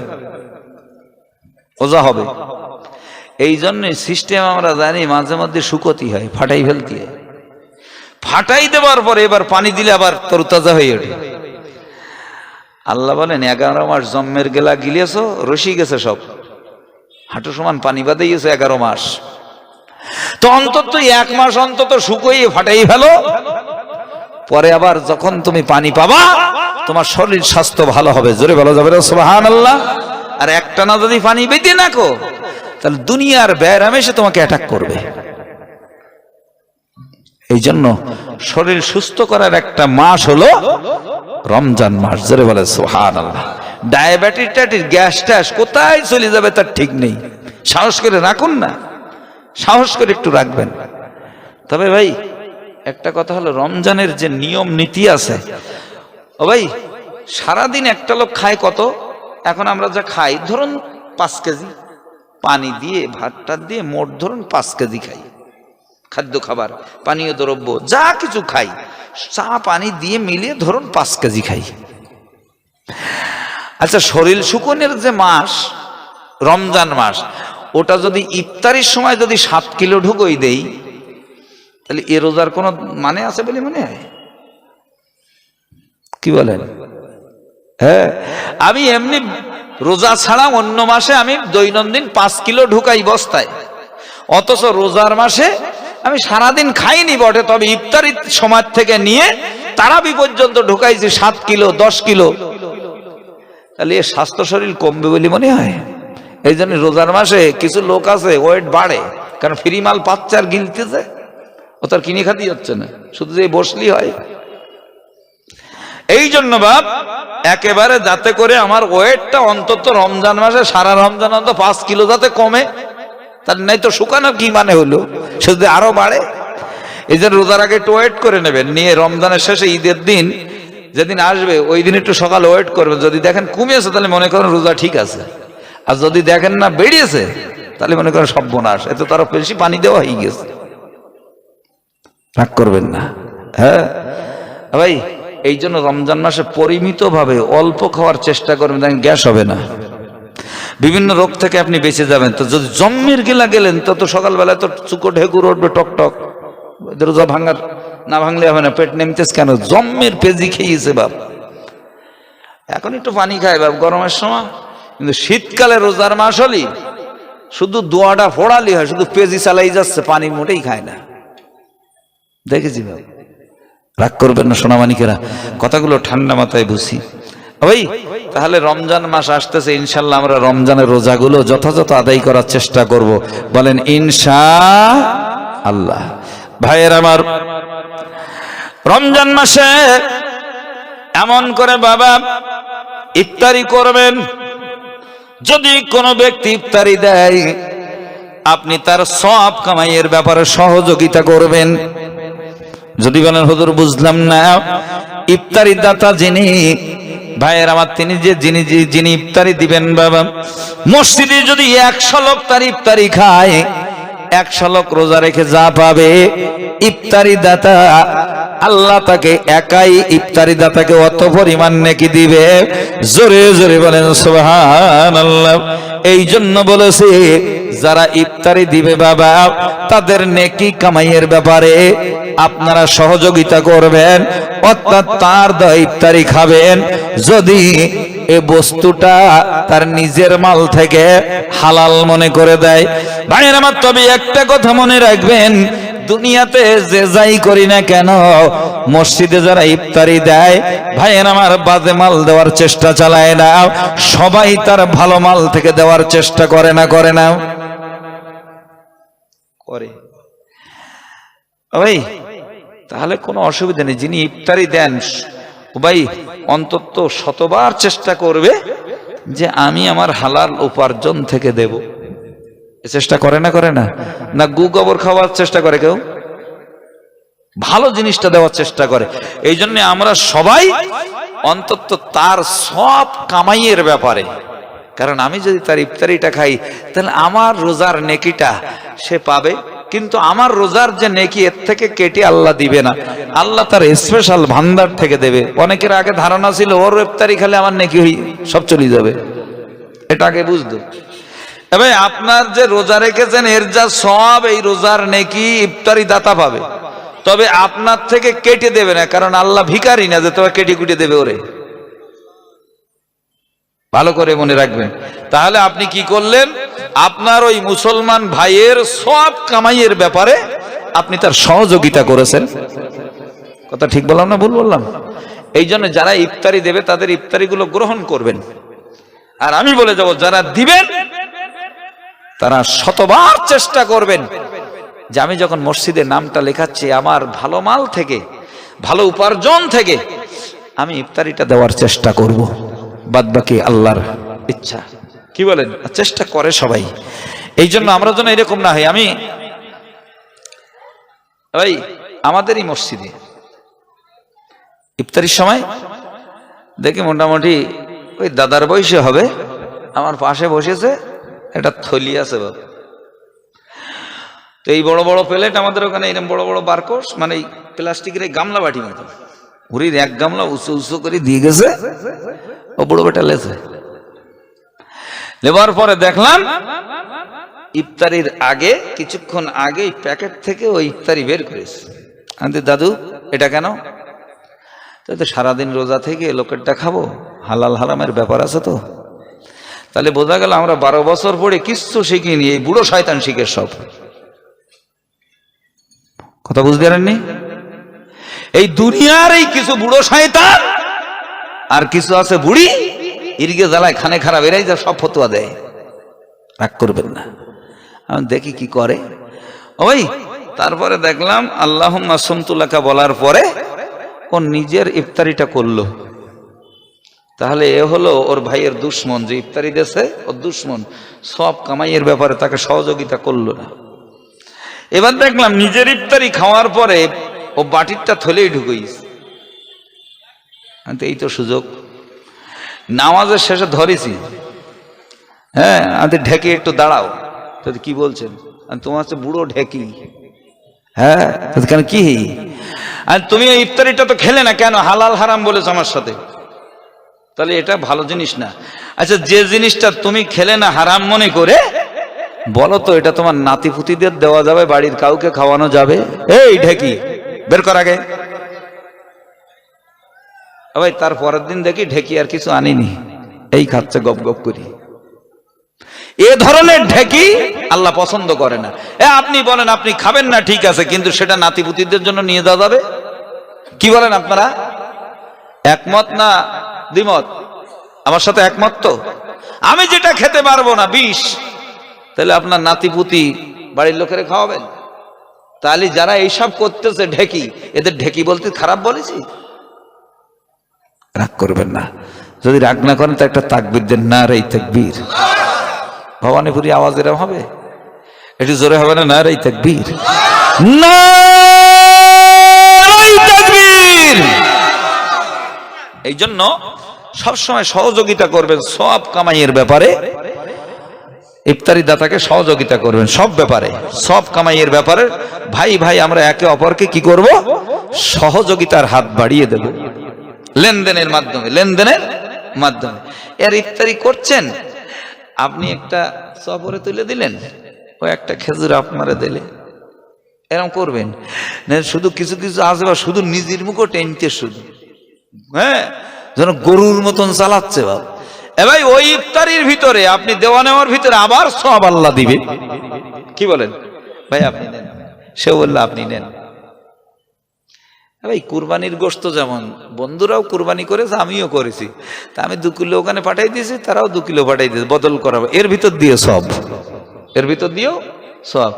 ওজা হবে। এই জন্য সিস্টেম আমরা জানি, মাঝে মধ্যে শুকতি হয়, ফাটাই ফেলতে হয়। ফাটাই দেওয়ার পরে এবার পানি দিলে আবার তরতাজা হয়ে ওঠে। আল্লাহ বলেন, 11 মাস জন্মের গেলা গিলেছো, রসি গেছে সব, হাঁটু সমান পানি বাদে গেছে 11 মাস। তো অন্তত 1 মাস অন্তত শুকোইয়ে ফাটাই ফেলো, পরে আবার যখন তুমি পানি পাবা, তোমার শরীর স্বাস্থ্য ভালো হবে। জোরে বলা যাবে না সুবহানাল্লাহ? আর একটানা যদি পানি বেঁধে নাকো, তাহলে দুনিয়ার ব্যায়াম এসে তোমাকে অ্যাটাক করবে। এই জন্য শরীর সুস্থ করার একটা মাস হলো রমজান মাস। জোরে বলে সুবহানাল্লাহ। ডায়াবেটিস, গ্যাস ট্যাস কোথায় চলে যাবে তার ঠিক নেই। সাহস করে রাখুন না, সাহস করে একটু রাখবেন। তবে ভাই, একটা কথা হলো, রমজানের যে নিয়ম নীতি আছে, ও ভাই, সারাদিন একটা লোক খায় কত? এখন আমরা যা খাই, ধরুন 5 কেজি পানি দিয়ে, ভাতটা দিয়ে, মোট ধরুন 5 কেজি খাই। খাদ্য খাবার, পানীয় দ্রব্য, যা কিছু খাই, চা পানি দিয়ে মিলিয়ে ধরুন 5 কেজি খাই। আচ্ছা, শরীর শুকনের যে মাস রমজান মাস, ওটা যদি ইফতারির সময় যদি 7 কিলো ঢুকই দেই, তাহলে এ রোজার কোনো মানে আছে বলে মনে হয়? কি বলেন? হ্যাঁ, আমি এমনি রোজা ছাড়া অন্য মাসে আমি দৈনন্দিন 5 কিলো ঢুকাই বস্তায়, অথচ রোজার মাসে আমি সারাদিন খাইনি বটে, তবে ইফতারির সময় থেকে নিয়ে তারাবি পর্যন্ত ঢুকাইছি 7 কিলো 10 কিলো। তাহলে এর স্বাস্থ্য শরীর কমবে বলে মনে হয়? এই জন্য রোজার মাসে কিছু লোক আছে ওয়েট বাড়ে, কারণ ফ্রি মাল পাচ্ছে আর গিলতেছে, ও তার কিনে খাতি হচ্ছে না, শুধু যে বসলি হয়। এই জন্য বাপ একেবারে যাতে করে আমার ওয়েটটা অন্তত রমজান মাসে সারা রমজান অন্তত 5 কিলো যাতে কমে, তার নাই তো শুকানো কি মানে হলো, শুধু আরো বাড়ে। এই জন্য রোজার আগে একটু ওয়েট করে নেবেন, নিয়ে রমজানের শেষে ঈদের দিন যেদিন আসবে ওই দিন একটু সকালে ওয়েট করবেন। যদি দেখেন কমেছে তাহলে মনে করেন রোজা ঠিক আছে, আর যদি দেখেন না বেড়েছে তাহলে মনে করেন সর্বনাশ, এত তারা বেশি পানি দেওয়া হয়ে গেছে। রাগ করবেন না। হ্যাঁ ভাই, এই জন্য রমজান মাসে পরিমিত ভাবে অল্প খাওয়ার চেষ্টা করবেন, দেখেন গ্যাস হবে না, বিভিন্ন রোগ থেকে আপনি বেঁচে যাবেন। তো যদি জম্মের গিলা গেলেন তো সকালবেলায় তো চুকো ঢেকুর উঠবে টক টক, রোজা ভাঙার না ভাঙলে হবে না, পেট নেমতেছে কেন? জম্মের পেজি খেয়েছে বাপ। এখন একটু পানি খায় বাপ গরমের সময়, কিন্তু শীতকালে রোজার মাস হলি শুধু দোয়াটা ফোড়ালি হয়, শুধু পেজি চালাই যাচ্ছে, পানি মোটেই খায় না। দেখেছি বাপ, রাগ করবেন না সোনামানিকেরা, কথাগুলো ঠান্ডা মাথায় বুঝি। ওই তাহলে রমজান মাস আসতেছে, ইনশাল্লাহ আমরা রমজানের রোজাগুলো যথাযথ আদায় করার চেষ্টা করব, বলেন ইনশাআল্লাহ। ভাইয়ের আমার, রমজান মাসে এমন করে বাবা ইফতারি করবেন, যদি কোনো ব্যক্তি ইফতারি দেয় আপনি তার সওয়াব কামাইয়ের ব্যাপারে সহযোগিতা করবেন। যদি বলেন হুজুর বুঝলাম না, ইফতারি দাতা যিনি, ভাইয়ের আমার, তিনি যে যিনি ইফতারি দিবেন বাবা, মসজিদে যদি 100 লোক তার ইফতারি খায়, 100 লোক রোজা রেখে যা পাবে, ইফতারি দাতা আল্লাহ তাকে একাই ইফতারি দাতাকে অত পরিমাণ নেকি দিবে। জোরে জোরে বলেন সুবহানাল্লাহ। এই জন্য বলেছে যারা ইফতারি দিবে বাবা, তাদের নেকি কামাইয়ের ব্যাপারে আপনারা সহযোগিতা করবেন, অর্থাৎ তার দেওয়া ইফতারি খাবেন যদি এ বস্তুটা তার নিজের মাল থেকে হালাল মনে করে দেয়। ভাইয়ের আমার, তবে একটা কথা মনে রাখবেন, দুনিয়াতে যে যাই করি না কেন, মসজিদে যারা ইফতারি দেয় ভাইয়ের আমার, বাজে মাল দেওয়ার চেষ্টা চালায় না, সবাই তার ভালো মাল থেকে দেওয়ার চেষ্টা করে না? করে না? করে ভাই। তাহলে কোনো অসুবিধা নেই, যিনি ইফতারি দেন ভাই অন্তত শতবার চেষ্টা করবে যে আমি আমার হালাল উপার্জন থেকে দেব। চেষ্টা করে না? করে না? না গু গোবর খাওয়ার চেষ্টা করে কেউ? ভালো জিনিসটা দেওয়ার চেষ্টা করে। এই জন্য আমরা সবাই অন্তত তার সব কামাইয়ের ব্যাপারে, কারণ আমি যদি তার ইফতারিটা খাই তাহলে আমার রোজার নেকিটা সে পাবে, কিন্তু আমার রোজার যে নেকি এর থেকে কেটে আল্লাহ দিবে না, আল্লাহ তার স্পেশাল ভান্ডার থেকে দেবে। অনেকের আগে ধারণা ছিল ওর ইফতারি খেলে আমার নেকি সব চলে যাবে, এটা আগে বুঝতো। এবার আপনার যে রোজা রেখেছেন এর যা সওয়াব, এই রোজার নেকি ইফতারি দাতা পাবে, তবে আপনার থেকে কেটে দেবে না, কারণ আল্লাহ ভিখারি না যে তোমাকে কেটে কুটে দেবে ওরে। ভালো করে মনে রাখবেন। তাহলে আপনি কি করলেন? আপনার ওই মুসলমান ভাইয়ের সওয়াব কামাইয়ের ব্যাপারে আপনি তার সহযোগিতা করেছেন। কথা ঠিক বললাম না ভুল বললাম? এই জন্য যারা ইফতারি দেবে তাদের ইফতারিগুলো গ্রহণ করবেন। আর আমি বলে যাব, যারা দিবেন তারা শতবার চেষ্টা করবেন যে আমি যখন মসজিদে নামটা লেখাচ্ছি, আমার ভালো মাল থেকে, ভালো উপার্জন থেকে আমি ইফতারিটা দেওয়ার চেষ্টা করব, বাদ বাকি আল্লাহর ইচ্ছা। কি বলেন? চেষ্টা করে সবাই। এই জন্য আমরা যেন এরকম না হয়। আমি ওই আমাদেরই মসজিদে ইফতারির সময় দেখি মোটামুটি ওই দাদার বয়সে হবে, আমার পাশে বসেছে, একটা থলি আছে বাবা। তো এই বড় বড় প্লেট, আমাদের ওখানে এরকম বড় বড় বারকোশ, মানে প্লাস্টিকের এই গামলা বাটি মতো উড়ির এক গামলা উঁচু উঁচু করে দিয়ে গেছে, ও বুড়ো বেটা লেছে। লেবার পরে দেখলাম ইফতারির আগে কিছুক্ষণ আগে প্যাকেট থেকে ওই ইফতারি বের করেছে। আমি দাদু এটা কেন? তো সারাদিন রোজা থেকে লোকেরটা খাবো, হালাল হারামের ব্যাপার আছে তো। তাহলে বোঝা গেল আমরা 12 বছর পরে কিচ্ছু শিখিনি, এই বুড়ো শয়তান শিখে সব। কথা বুঝতে পারেননি? এই দুনিয়ার এই কিছু বুড়ো শয়তান আর কিছু আছে বুড়ি, ইরগে জ্বালায় খানে খারাপ, এরাই যা সব ফতোয়া দেয়। রাগ করবেন না, আমি দেখি কি করে। ওই তারপরে দেখলাম আল্লাহুম্মা সুমতুল্লাকা বলার পরে ও নিজের ইফতারিটা করলো। তাহলে এ হলো ওর ভাইয়ের দুশ্মন, যে ইফতারি দেশে ওর দুশ্মন, সব কামাইয়ের ব্যাপারে তাকে সহযোগিতা করলো না। এবার দেখলাম নিজের ইফতারি খাওয়ার পরে ও বাটিরটা থলেই ঢুকেছে। এই তো সুযোগ, নামাজের শেষে ধরেছি, হ্যাঁ আমাদের ঢেকে একটু দাঁড়াও। তো কি বলছেন? তোমার হচ্ছে বুড়ো ঢেকি, হ্যাঁ কেন কি? আর তুমি এই ইফতারিটা তো খেলে না কেন? হালাল হারাম বলেছ আমার সাথে, তাহলে এটা ভালো জিনিস না। আচ্ছা যে জিনিসটা তুমি খেলে না হারাম মনে করে বলো তো, এটা তোমার নাতিপুতিদের দেওয়া যাবে, বাড়ির কাউকে খাওয়ানো যাবে? এই ঢেকি বের কর আগে। ভাই তার পরের দিন দেখি ঢেকি আর কিছু আনিনি, এই খাচ্ছে গপ গপ করি। এ ধরনের ঢেকি আল্লাহ পছন্দ করে না। আপনি বলেন আপনি খাবেন না, ঠিক আছে, কিন্তু সেটা নাতিপুতিদের জন্য নিয়ে যাওয়া যাবে? কি বলেন আপনারা? একমত না দ্বিমত? আমার সাথে একমত তো? আমি যেটা খেতে পারবো না বিষ, তাহলে আপনার নাতিপুতি বাড়ির লোকেরা খাওয়াবেন? তাহলে যারা এইসব করতেছে ঢেকি, এদের ঢেকি বলতে খারাপ বলেছি? রাগ করবেন না, যদি রাগ না করেন তো একটা তাকবীর দেন, নারে তাকবীর। ভবানীপুরি আওয়াজ এরকম হবে, একটু জোরে হবে না? নারে তাকবীর, নারে তাকবীর। এই জন্য সবসময় সহযোগিতা করবেন সব কামাইয়ের ব্যাপারে, ইফতারি দাতাকে সহযোগিতা করবেন সব ব্যাপারে, সব কামাইয়ের ব্যাপারে। ভাই ভাই আমরা একে অপরকে কি করব? সহযোগিতার হাত বাড়িয়ে দেব লেনদেনের মাধ্যমে, লেনদেনের মাধ্যমে। এর ইফতারি করছেন, আপনি একটা সফরে তুলে দিলেন, ও একটা খেজুর আপনারা দিলে, এরকম করবেন না। শুধু কিছু কিছু আসবে শুধু নিজের মুখও টেনতে, শুধু হ্যাঁ যেন গরুর মতন চালাচ্ছে বাবা। এ ভাই ওই ইফতারির ভিতরে আপনি দেওয়া নেওয়ার ভিতরে আবার সব আল্লাহ দিবে। কি বলেন ভাই? আপনি নেন, সে বললো আপনি নেন। ভাই কুরবানির গোশত যেমন বন্ধুরাও কুরবানি করেছে, আমিও করেছি, তা আমি 2 কিলো ওখানে পাঠাই দিয়েছি, তারাও 2 কিলো পাঠাই দিয়েছে, বদল করাবো এর ভিতর দিয়ে সব, এর ভিতর দিয়েও সব।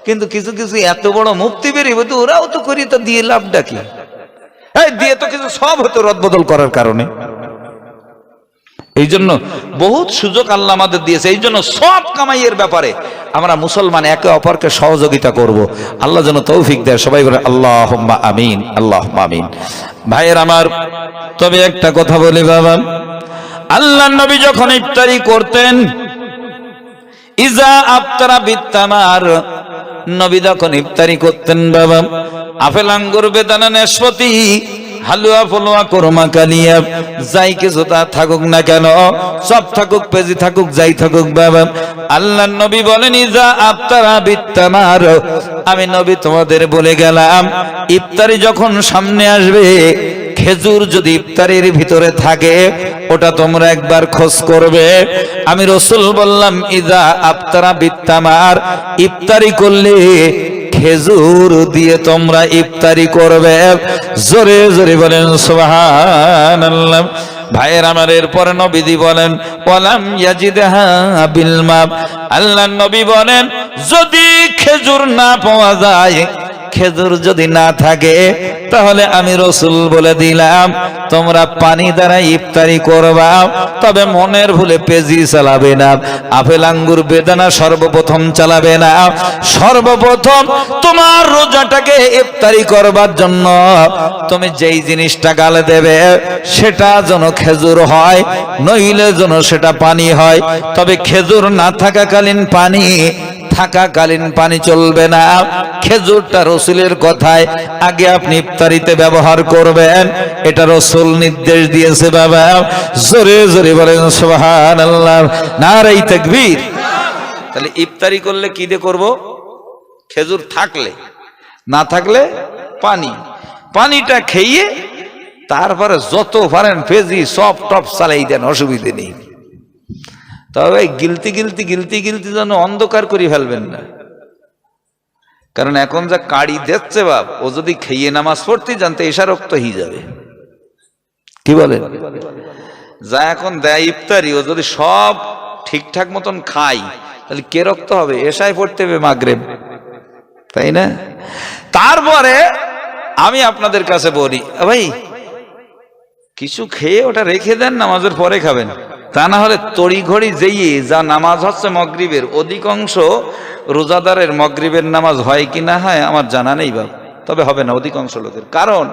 কিন্তু কিছু কিছু এত বড় মুফতি বেরিয়ে তো ওরাও তো করি, তো দিয়ে লাভটা কি? এই দিয়ে তো কিছু সব হতো রদ বদল করার কারণে। এই জন্য বহুত সুযোগ আল্লাহ আমাদের দিয়েছে। এই জন্য সব কামাইয়ের ব্যাপারে আমরা মুসলমান একে অপরকে সহযোগিতা করব। আল্লাহ যেন তৌফিক দেয়। সবাই বলে আল্লাহুম্মা আমিন, আল্লাহুম্মা আমিন। ভাইয়ের আমার, তবে একটা কথা বলি বাবা, আল্লাহর নবী যখন ইফতারি করতেন, ইজা আফতারা বিত্তামার, নবী যখন ইফতারি করতেন বাবা, আপেল আঙ্গুর বেদানা নাশপাতি হালুয়া ফলুয়া কোরমা কালিয়া যাই কিছু তা থাকুক না কেন, সব থাকুক, পেজি থাকুক, যাই থাকুক বাবা, আল্লাহর নবী বলেন ইজা আফতারা বিত্তামার, আমি নবী তোমাদের বলে গেলাম ইফতারি যখন সামনে আসবে, খেজুর যদি ইফতারির ভিতরে থাকে ওটা তোমরা একবার খোঁজ করবে। আমি রাসূল বললাম ইজা আফতারা বিত্তামার, ইফতারি করলে খেজুর দিয়ে তোমরা ইফতারি করবে। জোরে জোরে বলেন সুবহানাল্লাহ। ভাইয়ের আমার, এরপরে নবীজি বলেন ওয়ালাম ইয়াজিদহা বিল মা, আল্লাহর নবী বলেন যদি খেজুর না পাওয়া যায়, খেজুর যদি না থাকে, তাহলে আমি রাসূল বলে দিলাম তোমরা পানি দ্বারা ইফতারি করবা, তবে মনের ভুলে পেজি চালাবে না, আপেল আঙ্গুর বেদানা সর্বপ্রথম চালাবে না। সর্বপ্রথম তোমার রোজাটাকে ইফতারি করবার জন্য তুমি যেই জিনিসটা গালে দেবে সেটা যেন খেজুর হয়, নইলে যেন সেটা পানি হয়। তবে খেজুর না থাকাকালীন পানি থাকাকালীন পানি চলবে না। খেজুরটা রসুলের কথায় আগে আপনি ইফতারিতে ব্যবহার করবেন, এটা রসুল নির্দেশ দিয়েছে। বাবা জোরে জোরে বলেন সুবহানাল্লাহ, নারে তাকবীর। তাহলে ইফতারি করলে কি দিয়ে করব? খেজুর থাকলে, না থাকলে পানি, পানিটা খেয়ে তারপরে যত পারেন পেজি সব টপ চালাই দেন, অসুবিধে নেই। তবে গিলতি গিলতি গিলতি গিলতি যেন অন্ধকার করে ফেলবেন না, কারণ এখন যা কাড়ি দিচ্ছে বাপ, ও যদি খেয়ে নামাজ পড়তে জানতে এশা রক্ত হয়ে যাবে। কি বলেন? যা এখন দেয় ইফতারি, ও যদি সব ঠিকঠাক মতন খাই তাহলে কে রক্ত হবে? এশায় পড়তে হবে মাগরিব, তাই না? তারপরে আমি আপনাদের কাছে বলি, ভাই কিছু খেয়ে ওটা রেখে দেন, নামাজের পরে খাবেন। তা না হলে তড়িঘড়ি যেয়ে যা নামাজ হচ্ছে মগরিবের, অধিকাংশ রোজাদারের মগরিবের নামাজ হয় কি না হয় আমার জানা নেই বাবা, তবে হবে না অধিকাংশ লোকের। কারণ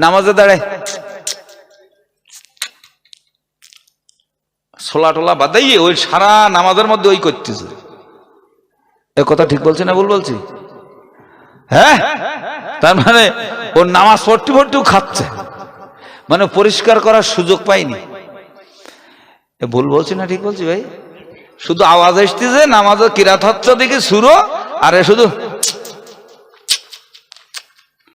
নামাজে দাঁড়ায় ছোলা টোলা বাদাইয়ে ওই সারা নামাজের মধ্যে ওই করতেছে। এ কথা ঠিক বলছি না ভুল বলছি? হ্যাঁ, তার মানে ওর নামাজ পড়তে পড়তেও খাচ্ছে, মানে পরিষ্কার করার সুযোগ পাইনি। ভুল বলছি না ঠিক বলছি ভাই? শুধু আওয়াজ আসতেছে, নামাজের কিরাত হচ্ছে দিকে শুরু, আর শুধু